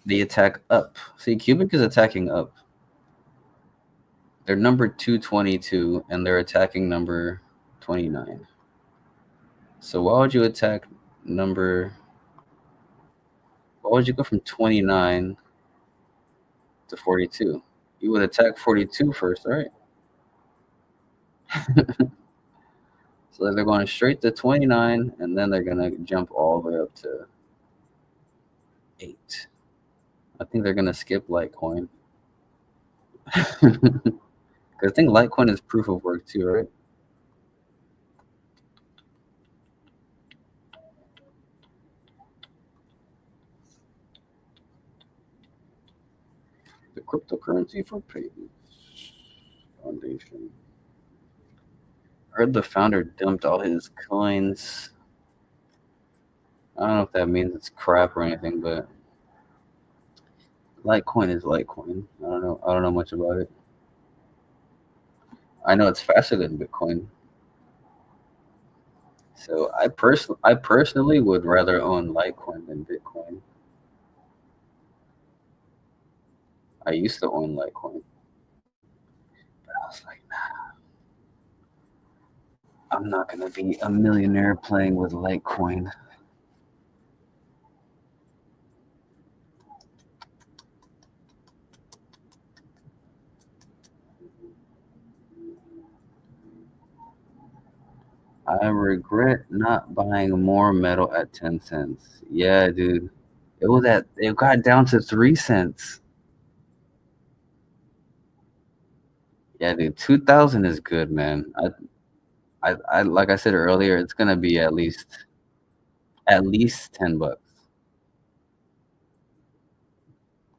They attack up. See, Qubic is attacking up. They're number 222, and they're attacking number 29. So why would you attack number... Why would you go from 29 to 42? You would attack 42 first, right? So they're going straight to 29, and then they're going to jump all the way up to 8. I think they're going to skip Litecoin. Because I think Litecoin is proof of work too, right? The cryptocurrency for payments foundation. I heard the founder dumped all his coins. I don't know if that means it's crap or anything, but Litecoin is Litecoin. I don't know much about it. I know it's faster than Bitcoin. So I personally would rather own Litecoin than Bitcoin. I used to own Litecoin, but I was like, nah, I'm not gonna be a millionaire playing with Litecoin. I regret not buying more metal at 10 cents. Yeah, dude. It got down to 3 cents. Yeah, dude. 2000 is good, man. I like I said earlier, it's gonna be at least $10.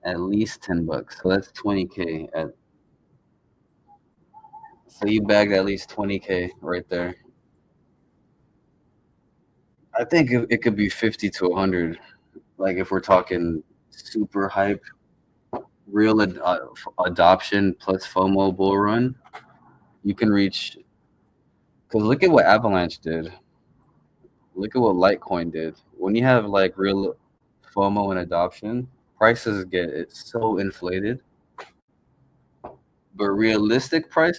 At least $10. So that's 20K. So you bagged at least 20K right there. I think it could be 50 to 100. Like if we're talking super hype, real adoption plus FOMO bull run, you can reach. Because look at what Avalanche did. Look at what Litecoin did. When you have like real FOMO and adoption, prices get it's so inflated. But realistic price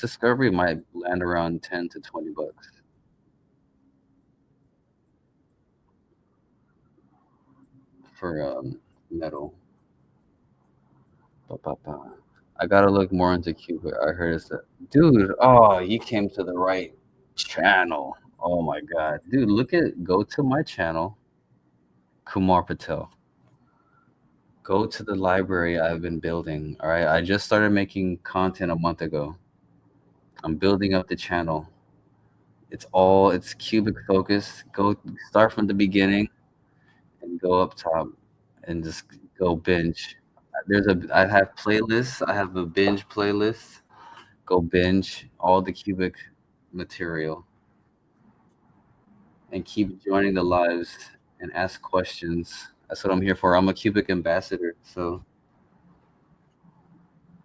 discovery might land around 10 to $20 for metal. Ba, ba, ba. I gotta look more into Qubic. I heard it's dude. Oh, you came to the right channel. Oh my god, dude. Go to my channel, Kumar Patel. Go to the library I've been building. All right, I just started making content a month ago. I'm building up the channel. It's Qubic focused. Go start from the beginning and go up top and just go binge. I have playlists. I have a binge playlist. Go binge all the Qubic material and keep joining the lives and ask questions. That's what I'm here for. I'm a Qubic ambassador, so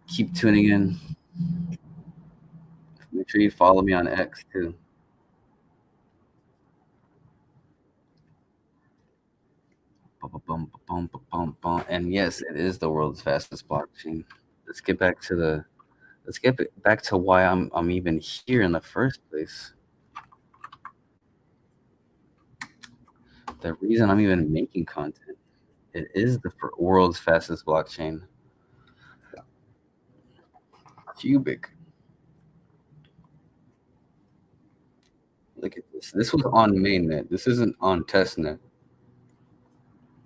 keep tuning in. Make sure you follow me on X too. And yes, it is the world's fastest blockchain. Let's get back to the back to why I'm even here in the first place. The reason I'm even making content. It is the world's fastest blockchain. Qubic. Look at this. This was on mainnet. This isn't on testnet.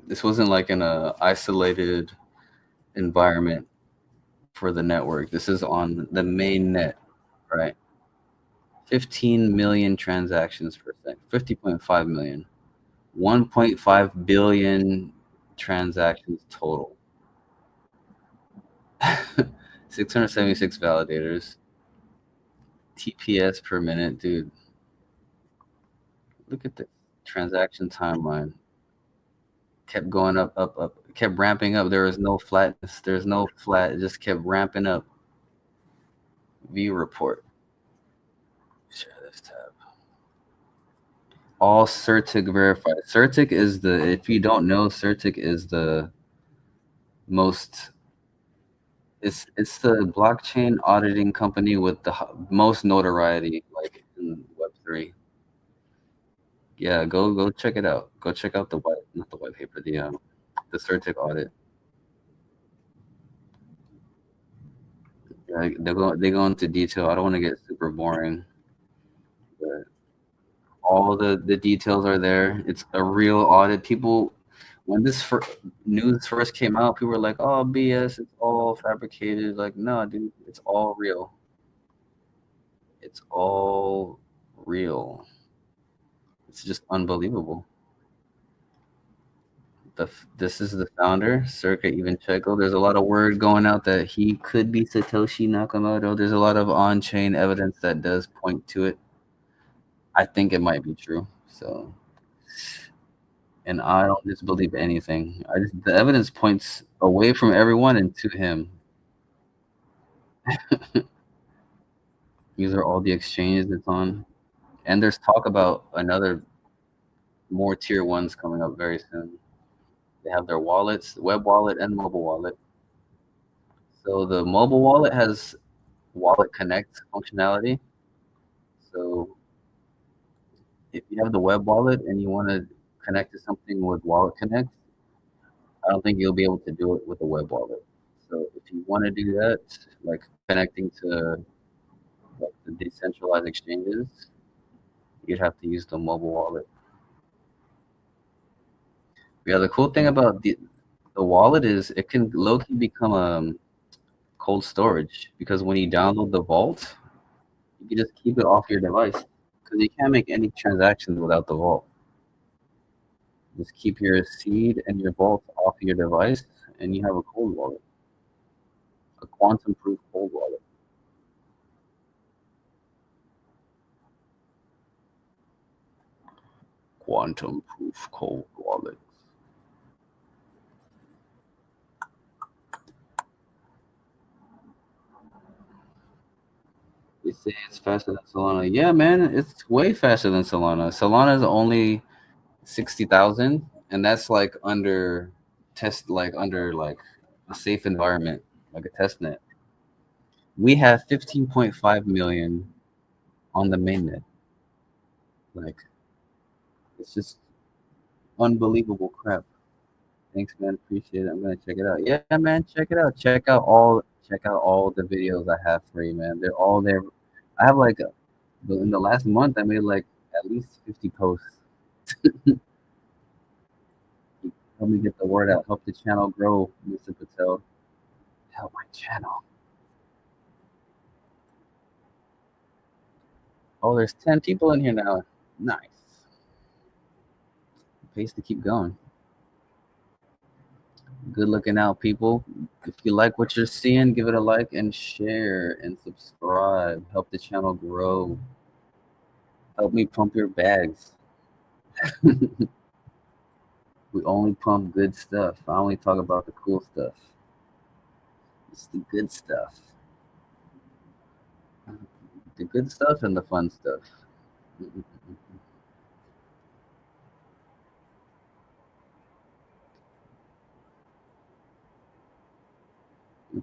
This wasn't like in a isolated environment for the network. This is on the main net, right? 15 million transactions per second. 50.5 million. 1.5 billion transactions total. 676 validators. TPS per minute, dude. Look at the transaction timeline. Kept going up, up, up. Kept ramping up. There was no flatness. There's no flat. It just kept ramping up. View report. Share this tab. All CertiK verified. CertiK is if you don't know, CertiK is the most. It's the blockchain auditing company with the most notoriety, like in Web3. Yeah, go check it out. Go check out not the white paper, the CertiK audit. Yeah, they go into detail. I don't want to get super boring, but all the details are there. It's a real audit. People, when news first came out, people were like, "Oh, BS! It's all fabricated." Like, no, dude, it's all real. It's all real. It's just unbelievable. This is the founder, Circa Ivancheko. There's a lot of word going out that he could be Satoshi Nakamoto. There's a lot of on-chain evidence that does point to it. I think it might be true. So, and I don't just believe anything. The evidence points away from everyone and to him. These are all the exchanges it's on, and there's talk about more tier ones coming up very soon. They have their wallets, web wallet and mobile wallet. So the mobile wallet has Wallet Connect functionality. So if you have the web wallet and you want to connect to something with Wallet Connect, I don't think you'll be able to do it with a web wallet. So if you want to do that, like connecting to like the decentralized exchanges, you'd have to use the mobile wallet. Yeah, the cool thing about the wallet is it can low-key become cold storage, because when you download the vault, you can just keep it off your device, because you can't make any transactions without the vault. Just keep your seed and your vault off your device, and you have a cold wallet, a quantum-proof cold wallet. Quantum-proof cold wallet. They say it's faster than Solana. Yeah, man, it's way faster than Solana. Solana is only 60,000, and that's like under a safe environment, like a test net. We have 15.5 million on the mainnet. Like, it's just unbelievable crap. Thanks, man. Appreciate it. I'm gonna check it out. Yeah, man, check it out. Check out all the videos I have for you, man. They're all there. I have like in the last month, I made like at least 50 posts. Help me get the word out. Help the channel grow, Mr. Patel. Help my channel. Oh, there's 10 people in here now. Nice. Pace to keep going. Good looking out, people. If you like what you're seeing, give it a like and share and subscribe. Help the channel grow. Help me pump your bags. We only pump good stuff. I only talk about the cool stuff. It's the good stuff. The good stuff and the fun stuff. Let me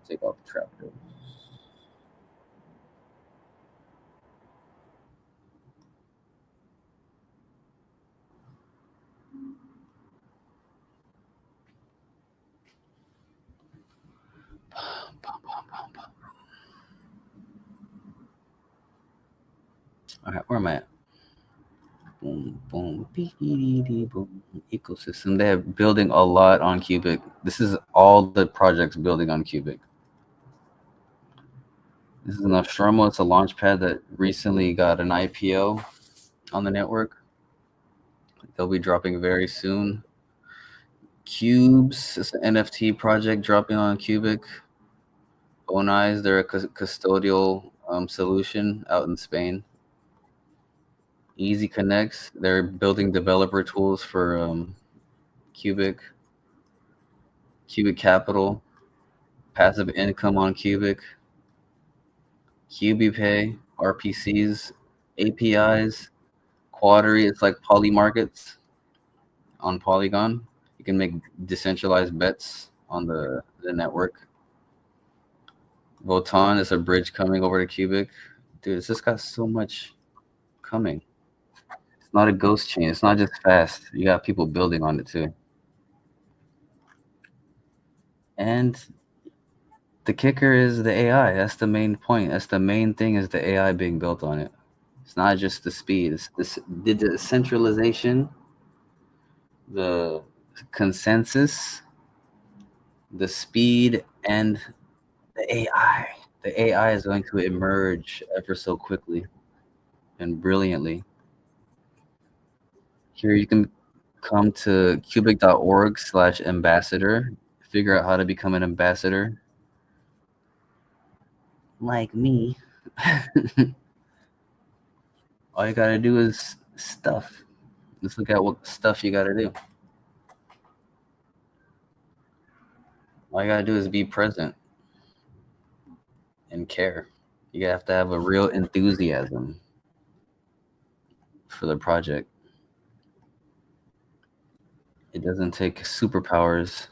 take off the trapdoors. All right, where am I at? Boom, boom, boom. Ecosystem. They're building a lot on Qubic. This is all the projects building on Qubic. This is Nostromo. It's a launch pad that recently got an IPO on the network. They'll be dropping very soon. Cubes, it's an NFT project dropping on Qubic. Oneyes, they're a custodial solution out in Spain. Easy Connects, they're building developer tools for Qubic. Qubic Capital, passive income on Qubic. QBPay, RPCs, APIs, Quadary, it's like poly markets on Polygon. You can make decentralized bets on the network. Votan is a bridge coming over to Qubic. Dude, it's just got so much coming. It's not a ghost chain. It's not just fast. You got people building on it too. And the kicker is the AI. That's the main point. That's the main thing, is the AI being built on it. It's not just the speed. It's the decentralization, the consensus, the speed, and the AI. The AI is going to emerge ever so quickly and brilliantly. Here you can come to qubic.org/ambassador, figure out how to become an ambassador. Like me. All you gotta do is stuff. Let's look at what stuff you gotta do. All you gotta do is be present and care. You have to have a real enthusiasm for the project. It doesn't take superpowers.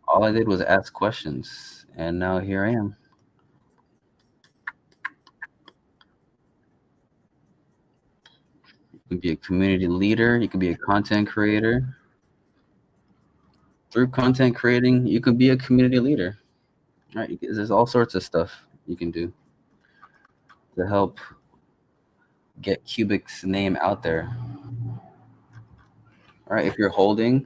All I did was ask questions, and now here I am. You can be a community leader. You can be a content creator. Through content creating, you can be a community leader. Right? There's all sorts of stuff you can do. to help get Qubic's name out there. Right? If you're holding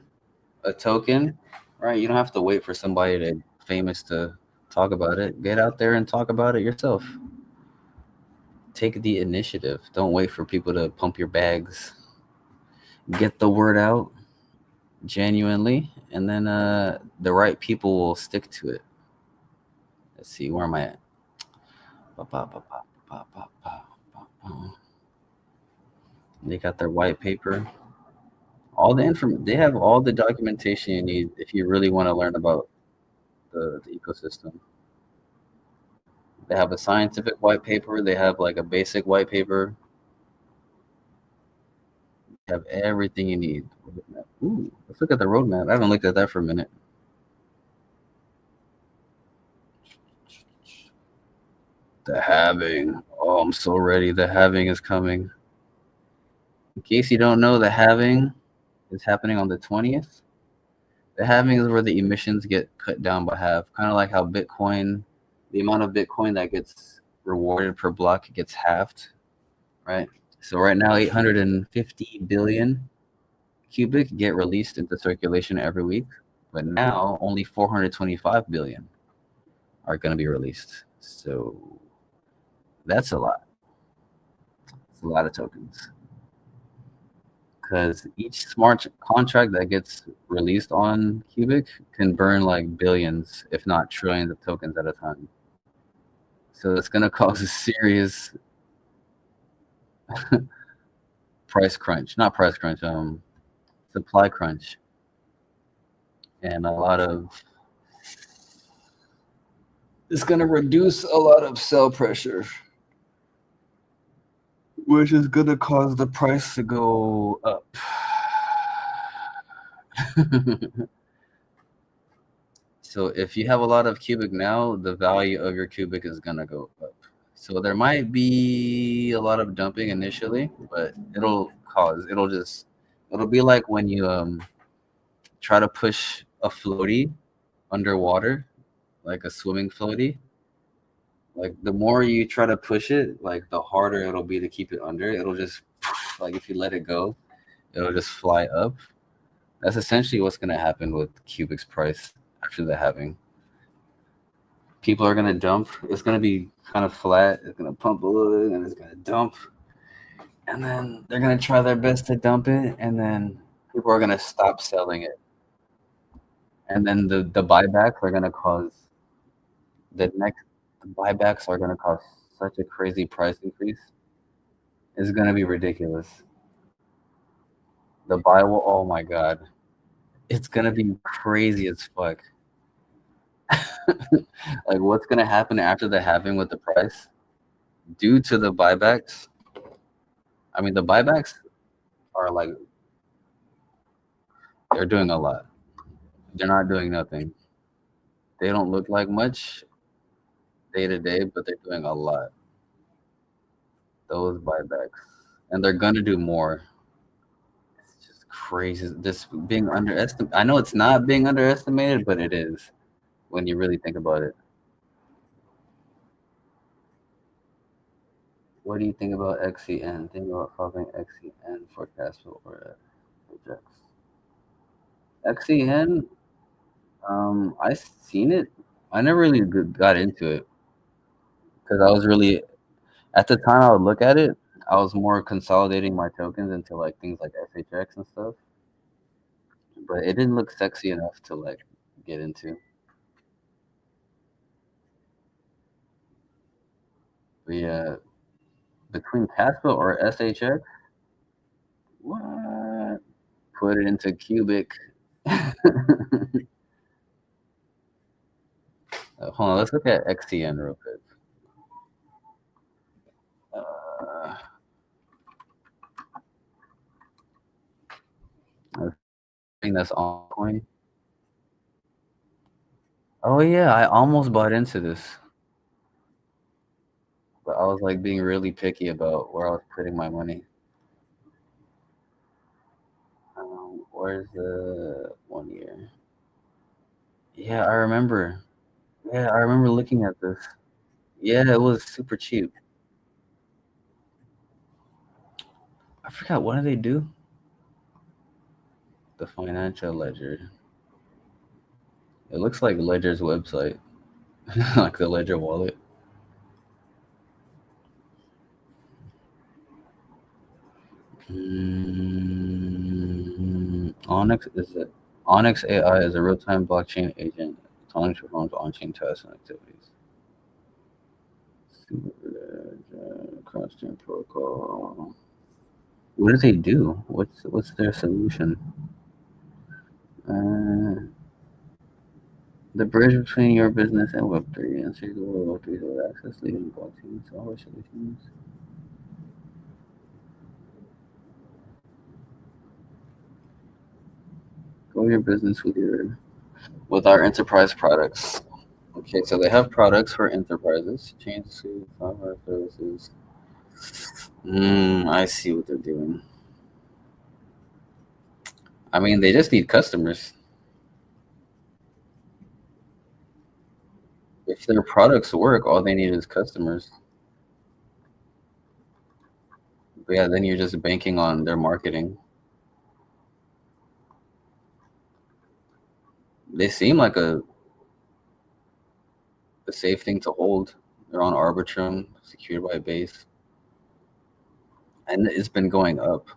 a token, right, you don't have to wait for somebody to famous to talk about it. Get out there and talk about it yourself. Take the initiative. Don't wait for people to pump your bags. Get the word out genuinely, and then the right people will stick to it. Let's see, where am I at? They got their white paper. All the information. They have all the documentation you need if you really want to learn about the ecosystem. They have a scientific white paper. They have like a basic white paper. They have everything you need. Ooh, let's look at the roadmap. I haven't looked at that for a minute. The halving. Oh, I'm so ready. The halving is coming. In case you don't know, the halving is happening on the 20th. The halving is where the emissions get cut down by half. Kind of like how Bitcoin, the amount of Bitcoin that gets rewarded per block gets halved, right? So right now, 850 billion Qubic get released into circulation every week, but now only 425 billion are going to be released. So that's a lot. It's a lot of tokens. Because each smart contract that gets released on Qubic can burn like billions, if not trillions of tokens at a time. So it's going to cause a serious price crunch, not price crunch, supply crunch. And a lot of, it's going to reduce a lot of sell pressure, which is going to cause the price to go up. So if you have a lot of Qubic now, the value of your Qubic is going to go up. So there might be a lot of dumping initially, but it'll be like when you try to push a floaty underwater, like a swimming floaty. Like the more you try to push it, like the harder it'll be to keep it under. It'll just like if you let it go, it'll just fly up. That's essentially what's going to happen with Qubic's price after the halving. People are going to dump. It's going to be kind of flat. It's going to pump a little bit, and it's going to dump. And then they're going to try their best to dump it, and then people are going to stop selling it. And then the buybacks are going to cause the buybacks are going to cause such a crazy price increase. It's going to be ridiculous. The buy will, oh my God. It's going to be crazy as fuck. Like what's going to happen after the halving with the price due to the buybacks? I mean, the buybacks are like, they're doing a lot. They're not doing nothing. They don't look like much day to day, but they're doing a lot. Those buybacks. And they're going to do more. It's just crazy. This being underestimated. I know it's not being underestimated, but it is when you really think about it. What do you think about XCN? Think about following XCN forecast or projects. XCN, I seen it. I never really got into it because I was really at the time I would look at it. I was more consolidating my tokens into like things like SHX and stuff, but it didn't look sexy enough to like get into. But yeah, between Casper or SHX, what? Put it into Qubic. Hold on, let's look at XCN real quick. I think that's on coin. Oh yeah, I almost bought into this, but I was like being really picky about where I was putting my money. Where's the 1 year? Yeah, I remember. Yeah, I remember looking at this. Yeah, it was super cheap. forgot, what do they do? The financial ledger. It looks like Ledger's website, like the Ledger wallet. Onyx is it? Onyx AI is a real-time blockchain agent. Onyx performs on-chain tasks and activities. Cross-chain protocol. What do they do? What's their solution? The bridge between your business and Web3. Answer the world Web3 with access, leading blockchain software solutions. Grow your business with our enterprise products. Okay, so they have products for enterprises. Change to software services. I see what they're doing. I mean, they just need customers. If their products work, all they need is customers. But yeah, then you're just banking on their marketing. They seem like a safe thing to hold. They're on Arbitrum, secured by Base. And it's been going up.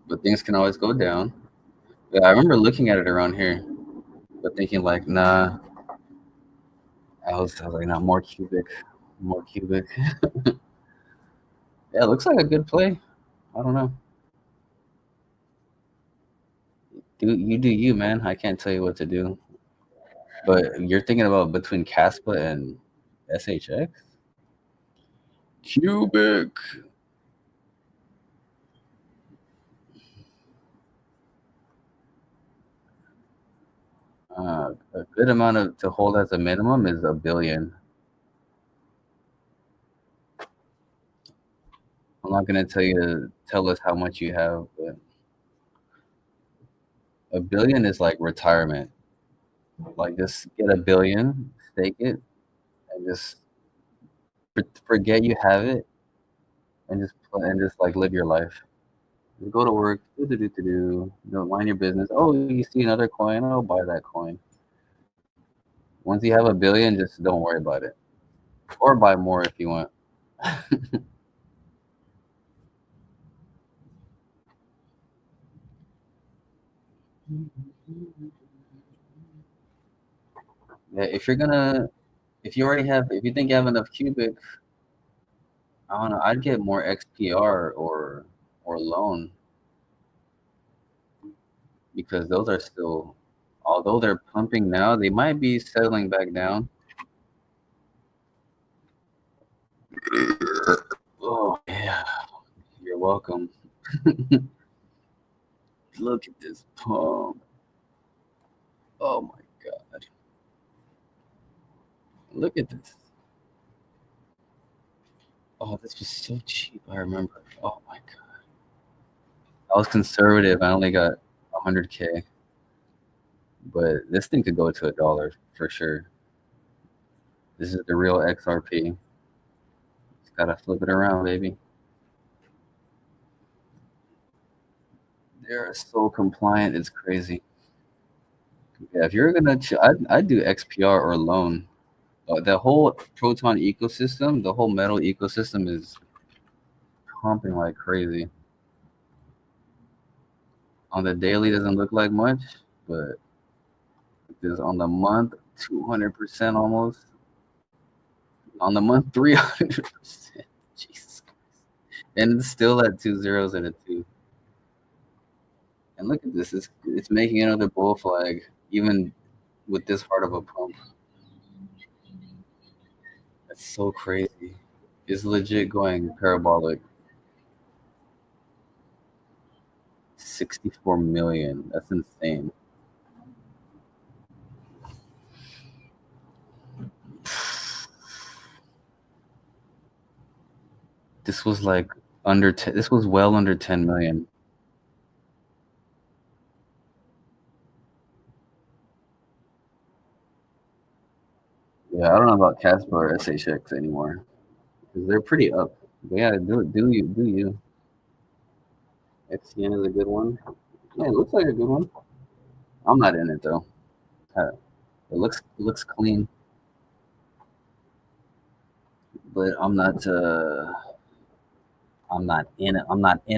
But things can always go down. Yeah, I remember looking at it around here, but thinking like, nah. I was like, nah, more Qubic. Yeah, it looks like a good play. I don't know. Do you, man. I can't tell you what to do. But you're thinking about between Caspa and SHX? Qubic. A good amount to hold as a minimum is $1 billion. I'm not gonna tell us how much you have, but $1 billion is like retirement. Like just get $1 billion, stake it, and just forget you have it, and just like live your life. Just go to work, mind your business. Oh, you see another coin? Oh, buy that coin. Once you have $1 billion, just don't worry about it, or buy more if you want. Yeah, if you think you have enough Qubic, I don't know. I'd get more XPR or loan, because those are still, although they're pumping now, they might be settling back down. Oh yeah, you're welcome. Look at this pump. Oh my god. Look at this. Oh, this was so cheap. I remember. Oh my god. I was conservative. I only got 100K. But this thing could go to $1 for sure. This is the real XRP. Just gotta flip it around, baby. They're so compliant. It's crazy. Yeah, if you're gonna, I'd do XPR or loan. The whole Proton ecosystem, the whole metal ecosystem is pumping like crazy. On the daily, doesn't look like much, but is on the month 200% almost. On the month 300%. Jesus Christ. And it's still at 2 zeros and a 2. And look at this. It's making another bull flag, even with this hard of a pump. That's so crazy. It's legit going parabolic. 64 million. That's insane. This was like this was well under 10 million. Yeah, I don't know about Casper or SHX anymore, because they're pretty up. But yeah, do you. XCN is a good one. Yeah, it looks like a good one. I'm not in it though. It looks clean, but I'm not in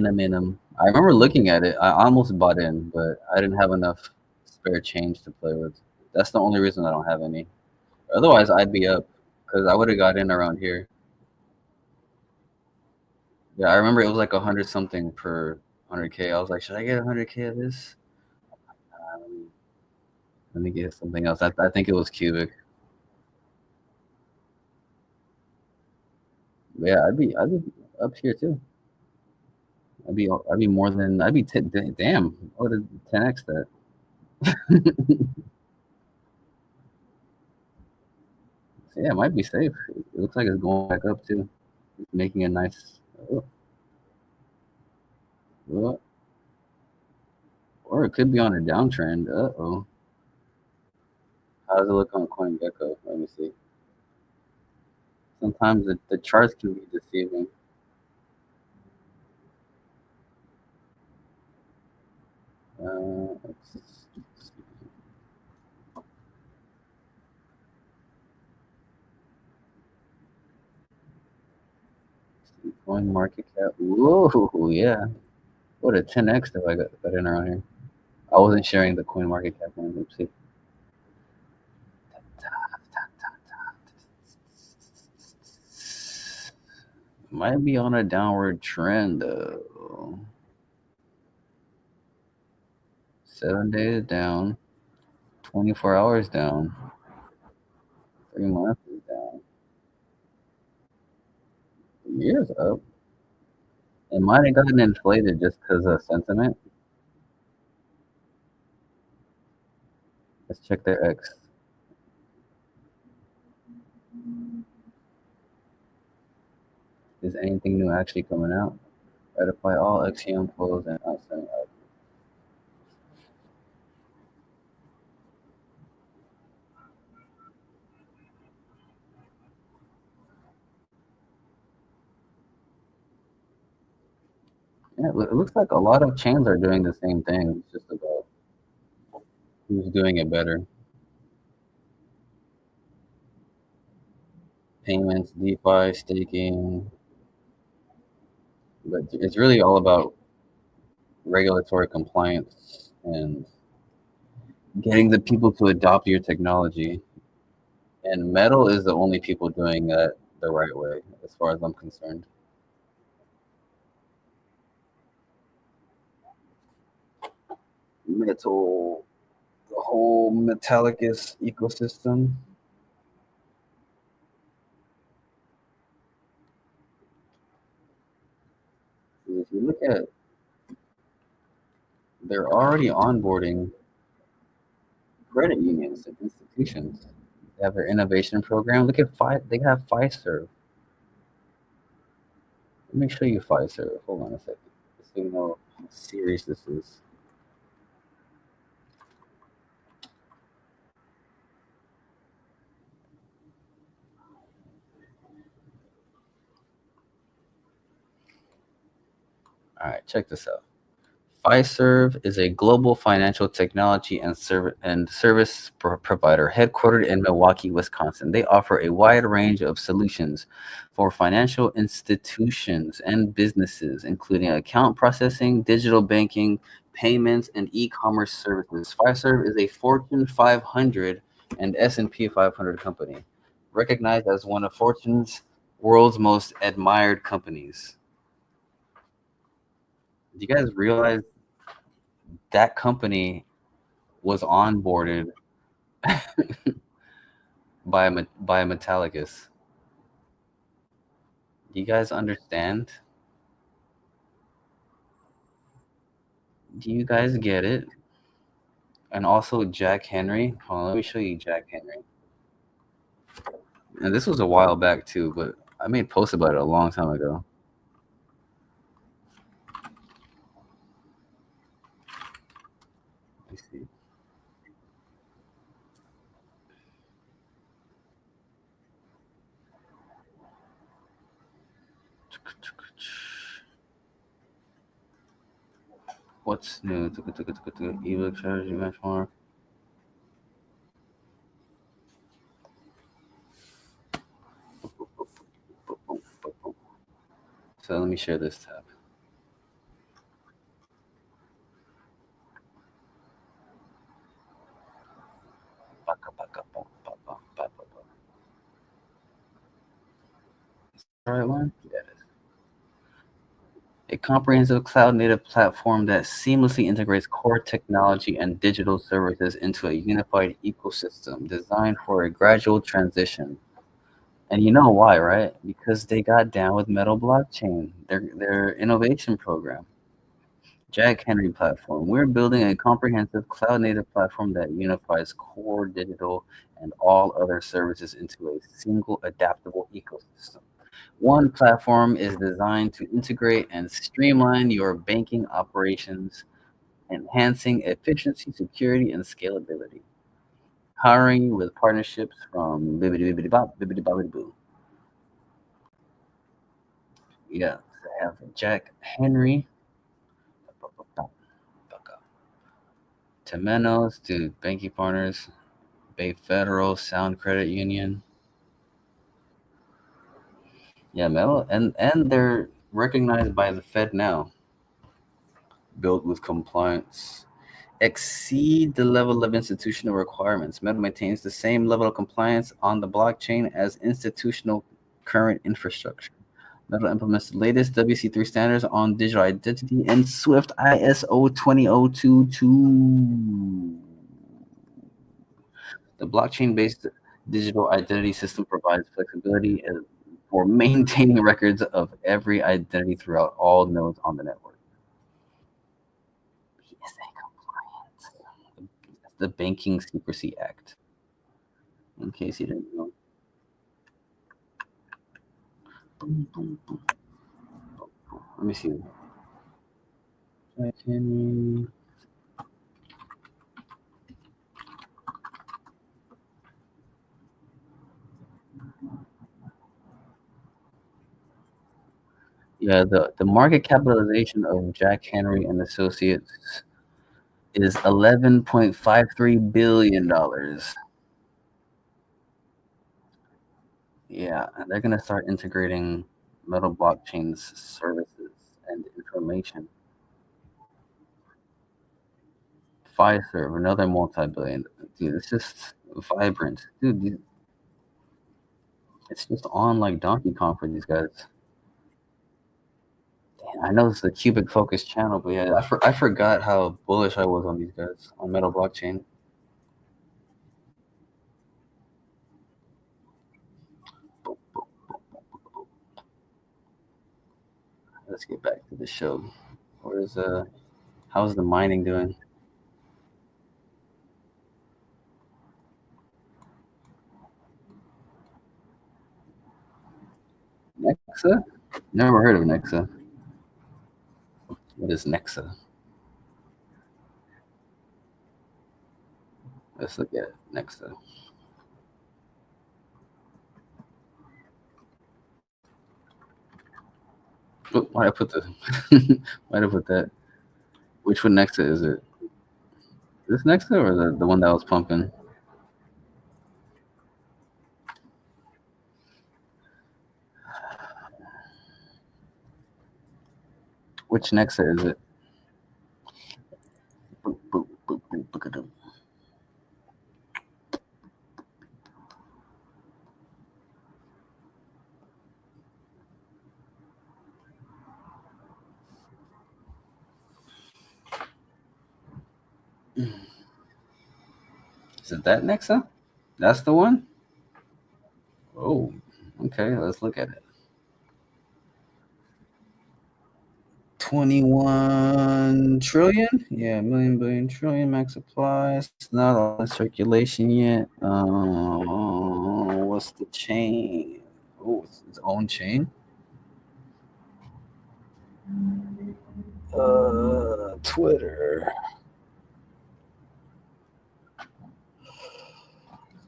them in them. I remember looking at it. I almost bought in, but I didn't have enough spare change to play with. That's the only reason I don't have any. Otherwise, I'd be up because I would have got in around here. Yeah, I remember it was like 100 something per 100K. I was like, should I get 100K of this? Let me get something else. I think it was Qubic. Yeah, I'd be up here too. I'd be more than I'd be damn. I would have 10x that. Yeah, it might be safe. It looks like it's going back up too. It's making a nice. Oh, oh. Or it could be on a downtrend. Uh-oh. How does it look on CoinGecko? Let me see. Sometimes the charts can be deceiving. Let's see. Coin market cap. Whoa, yeah. What a 10x if I got in around here. I wasn't sharing the coin market cap one. Let's see. Might be on a downward trend though. 7 days down, 24 hours down, 3 months is down, years up. It might have gotten inflated just because of sentiment. Let's check their X. Is anything new actually coming out? Ratify all XCM flows and outstanding. Yeah, it looks like a lot of chains are doing the same thing. It's just about who's doing it better. Payments, DeFi, staking, but it's really all about regulatory compliance and getting the people to adopt your technology. And Metal is the only people doing that the right way, as far as I'm concerned. Metal, the whole Metallicus ecosystem. If you look at, they're already onboarding credit unions and institutions. They have their innovation program. Look at they have Fiserv. Let me show you Fiserv. Hold on a second, just so you know how serious this is. All right, check this out. Fiserv is a global financial technology and service provider headquartered in Milwaukee, Wisconsin. They offer a wide range of solutions for financial institutions and businesses, including account processing, digital banking, payments, and e-commerce services. Fiserv is a Fortune 500 and S&P 500 company, recognized as one of Fortune's world's most admired companies. Do you guys realize that company was onboarded by Metallicus? Do you guys understand? Do you guys get it? And also Jack Henry. Hold on, let me show you Jack Henry. And this was a while back too, but I made posts about it a long time ago. Let me see. What's new? Ebook strategy benchmark. So let me share this tab. Right one? Yeah, it is. A comprehensive cloud-native platform that seamlessly integrates core technology and digital services into a unified ecosystem designed for a gradual transition. And you know why, right? Because they got down with Metal Blockchain, their innovation program. Jack Henry platform. We're building a comprehensive cloud-native platform that unifies core digital and all other services into a single adaptable ecosystem. One platform is designed to integrate and streamline your banking operations, enhancing efficiency, security, and scalability. Hiring you with partnerships from bibbidi bibbidi bop, bibbidi bobbidi boo. Yeah, I have Jack Henry, Temenos to banking partners, Bay Federal, Sound Credit Union. Yeah, Metal, and they're recognized by the Fed now. Built with compliance exceed the level of institutional requirements. Metal maintains the same level of compliance on the blockchain as institutional current infrastructure. Metal implements the latest WC3 standards on digital identity and Swift ISO 20022. The blockchain-based digital identity system provides flexibility for maintaining records of every identity throughout all nodes on the network. PSA compliance. That's the Banking Secrecy Act. In case you didn't know. Boom, boom, boom. Let me see. Yeah, the market capitalization of Jack Henry and Associates is $11.53 billion. Yeah, and they're gonna start integrating Metal Blockchain's services and information. Fiserv, another multi-billion. Dude, it's just vibrant, dude. It's just on like Donkey Kong for these guys. Damn, I know this is a Qubic focused channel, but yeah, I forgot how bullish I was on these guys on Metal Blockchain. Let's get back to the show. Where's how's the mining doing? Nexa? Never heard of Nexa. What is Nexa? Let's look at Nexa. Oh, why did I put the why did I put that? Which one Nexa is it? This Nexa or the one that was pumping? Which Nexa is it? Boop, boop, boop, boop, boop, Is it that Nexa? That's the one? Oh, okay, let's look at it. 21 trillion? Yeah, million, billion, trillion max supply. It's not all in circulation yet. What's the chain? Oh, it's its own chain. Twitter.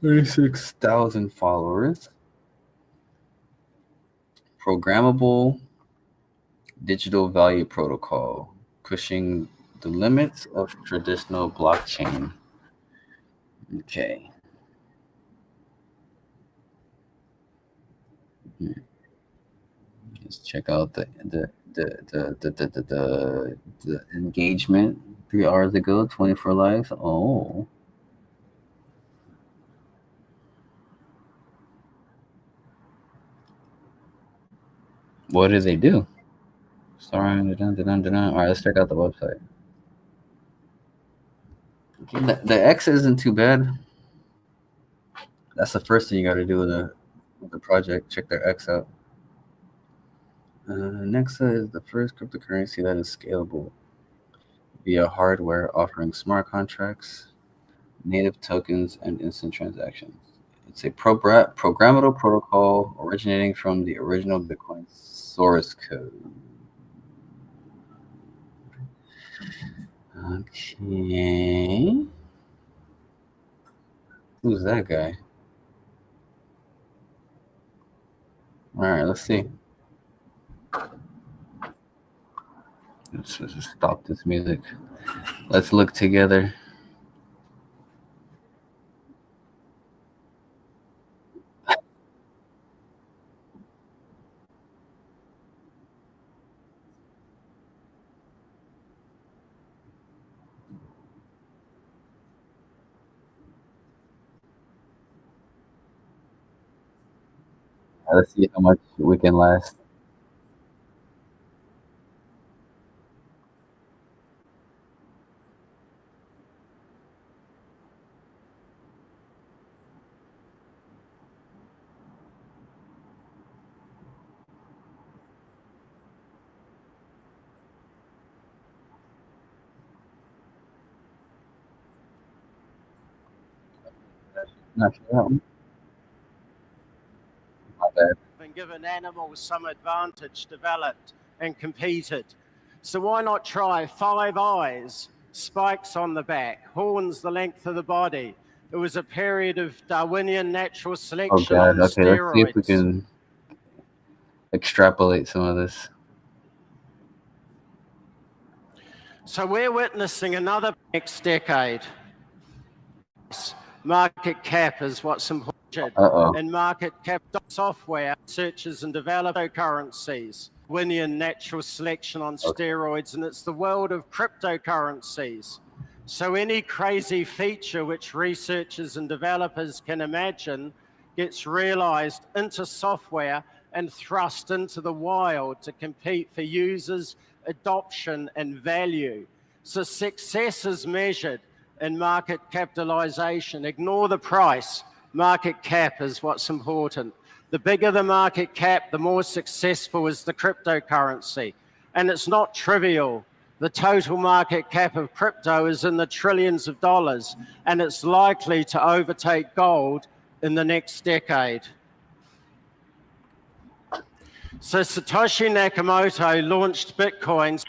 36,000 followers. Programmable digital value protocol, pushing The limits of traditional blockchain. Okay. Let's check out the engagement 3 hours ago, 24 likes. Oh. What do they do? Sorry, all right, let's check out the website. Okay, the X isn't too bad. That's the first thing you got to do with the project. Check their X out. Nexa is the first cryptocurrency that is scalable via hardware, offering smart contracts, native tokens, and instant transactions. It's a programmable protocol originating from the original Bitcoin source code. Okay. Who's that guy? All right, let's see. Let's just stop this music. Let's look together. Let's see how much we can last. Not sure that one. My bad. And given animals some advantage, developed and competed. So why not try 5 eyes, spikes on the back, horns the length of the body? It was a period of Darwinian natural Oh selection god. on Okay, let's see if we steroids. can extrapolate some of this. So we're witnessing another next decade. Market cap is what's important. Uh-oh. And market cap software searches and develop cryptocurrencies. Darwinian natural selection on steroids, and it's the world of cryptocurrencies. So any crazy feature which researchers and developers can imagine gets realized into software and thrust into the wild to compete for users, adoption, and value. So success is measured in market capitalization. Ignore the price. Market cap is what's important. The bigger the market cap, the more successful is the cryptocurrency. And it's not trivial. The total market cap of crypto is in the trillions of dollars, and it's likely to overtake gold in the next decade. So Satoshi Nakamoto launched Bitcoin.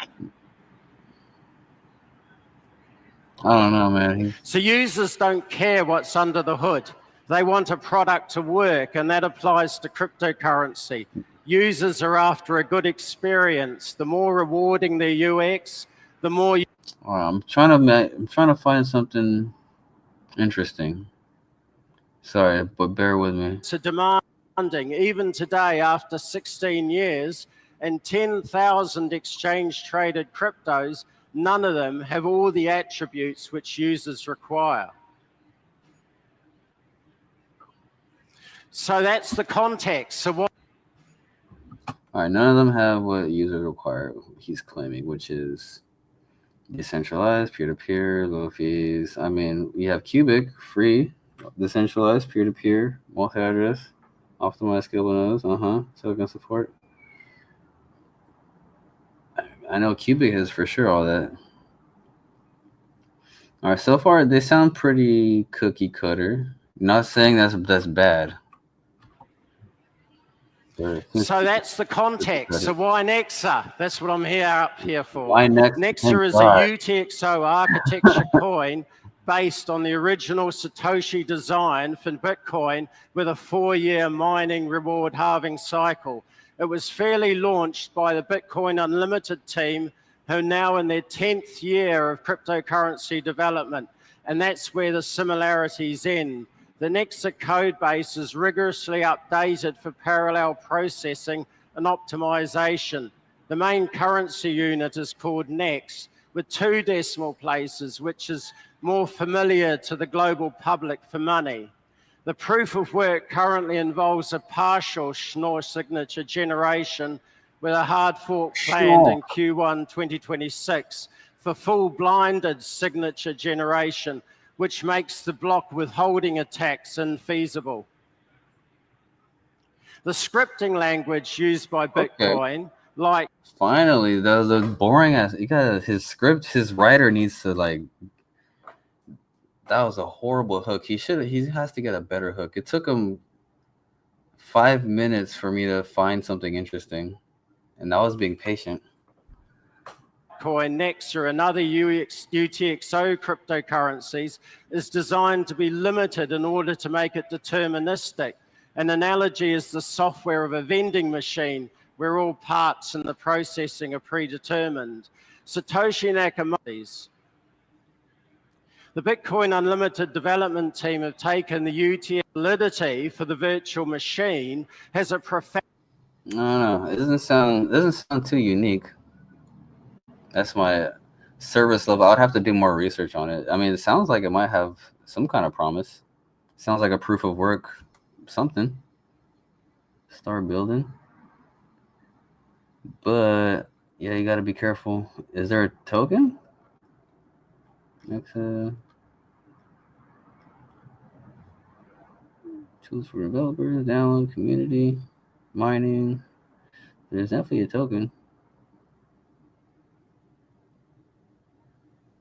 I don't know, man. So users don't care what's under the hood. They want a product to work, and that applies to cryptocurrency. Users are after a good experience. The more rewarding their UX, the more. I'm trying to find something interesting. Sorry, but bear with me. To demanding, even today, after 16 years and 10,000 exchange-traded cryptos, none of them have all the attributes which users require. So that's the context. So what? All right, none of them have what users require, he's claiming, which is decentralized, peer-to-peer, low fees. I mean, we have Qubic, free, decentralized, peer-to-peer, multi-address, optimized scalable nodes, silicon support. I know Qubic is for sure all that. All right, so far they sound pretty cookie cutter. Not saying that's bad. So that's the context. So why Nexa? That's what I'm up here for. Why Nexa? Nexa is a UTXO architecture coin based on the original Satoshi design for Bitcoin with a 4-year mining reward halving cycle. It was fairly launched by the Bitcoin Unlimited team who are now in their 10th year of cryptocurrency development, and that's where the similarities end. The Nexa code base is rigorously updated for parallel processing and optimization. The main currency unit is called NEX, with 2 decimal places, which is more familiar to the global public for money. The proof of work currently involves a partial Schnorr signature generation with a hard fork planned in Q1 2026 for full blinded signature generation, which makes the block withholding attacks infeasible. The scripting language used by Bitcoin, like... Finally, the boring ass, you got his script, his writer needs to like, that was a horrible hook. He has to get a better hook. It took him 5 minutes for me to find something interesting, and that was being patient. Bitcoin, Nexa, and other UTXO cryptocurrencies is designed to be limited in order to make it deterministic. An analogy is the software of a vending machine where all parts in the processing are predetermined. Satoshi Nakamoto's. The Bitcoin Unlimited development team have taken the UTX validity for the virtual machine has a profound... No, it doesn't sound too unique. That's my service level. I'd have to do more research on it. I mean, it sounds like it might have some kind of promise. Sounds like a proof of work, something. Start building. But yeah, you got to be careful. Is there a token? Next, tools for developers, download, community, mining. There's definitely a token.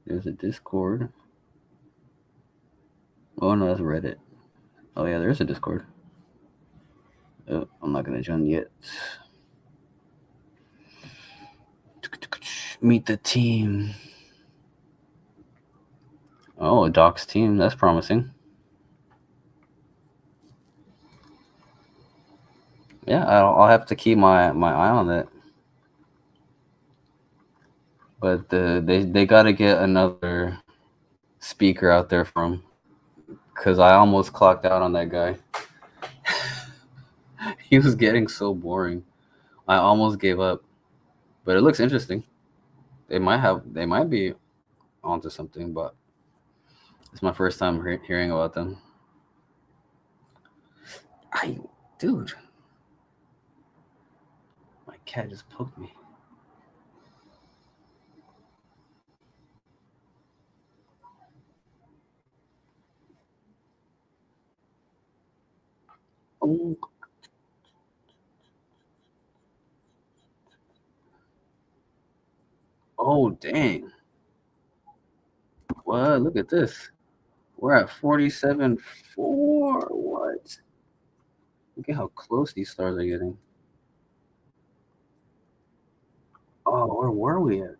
There's a Discord. Oh no, that's Reddit. Oh yeah, there's a Discord. Oh, I'm not gonna join yet. Meet the team. Oh, a Doc's team. That's promising. Yeah, I'll have to keep my eye on that. But they got to get another speaker out there from, because I almost clocked out on that guy. He was getting so boring. I almost gave up. But it looks interesting. They might be onto something, but it's my first time hearing about them. Dude, my cat just poked me. Oh, dang. What? Look at this. We're at 47.4. What? Look at how close these stars are getting. Oh, where were we at?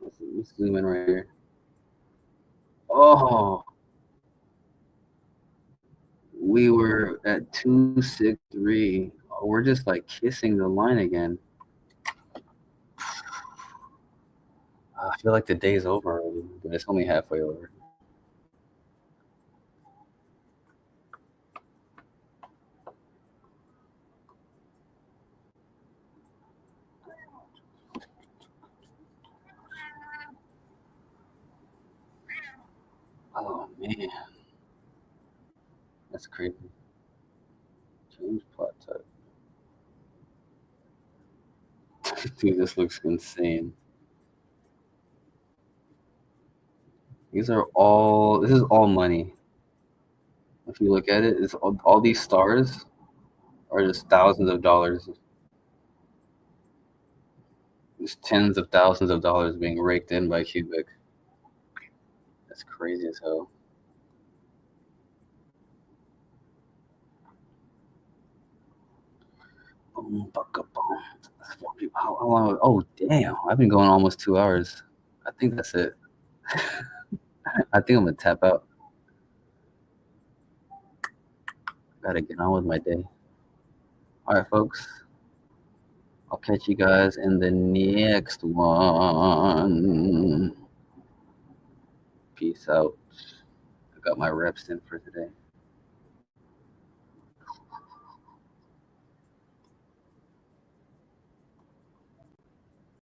Let's zoom in right here. Oh, we were at 263. Oh, we're just like kissing the line again. I feel like the day's over already, but it's only halfway over. Oh man, that's crazy. Change plot type. Dude, this looks insane. This is all money. If you look at it, it's all these stars are just thousands of dollars. There's tens of thousands of dollars being raked in by Qubic. That's crazy as hell. How long? Oh, damn. I've been going almost 2 hours. I think that's it. I think I'm going to tap out. Got to get on with my day. All right, folks. I'll catch you guys in the next one. Peace out. I got my reps in for today.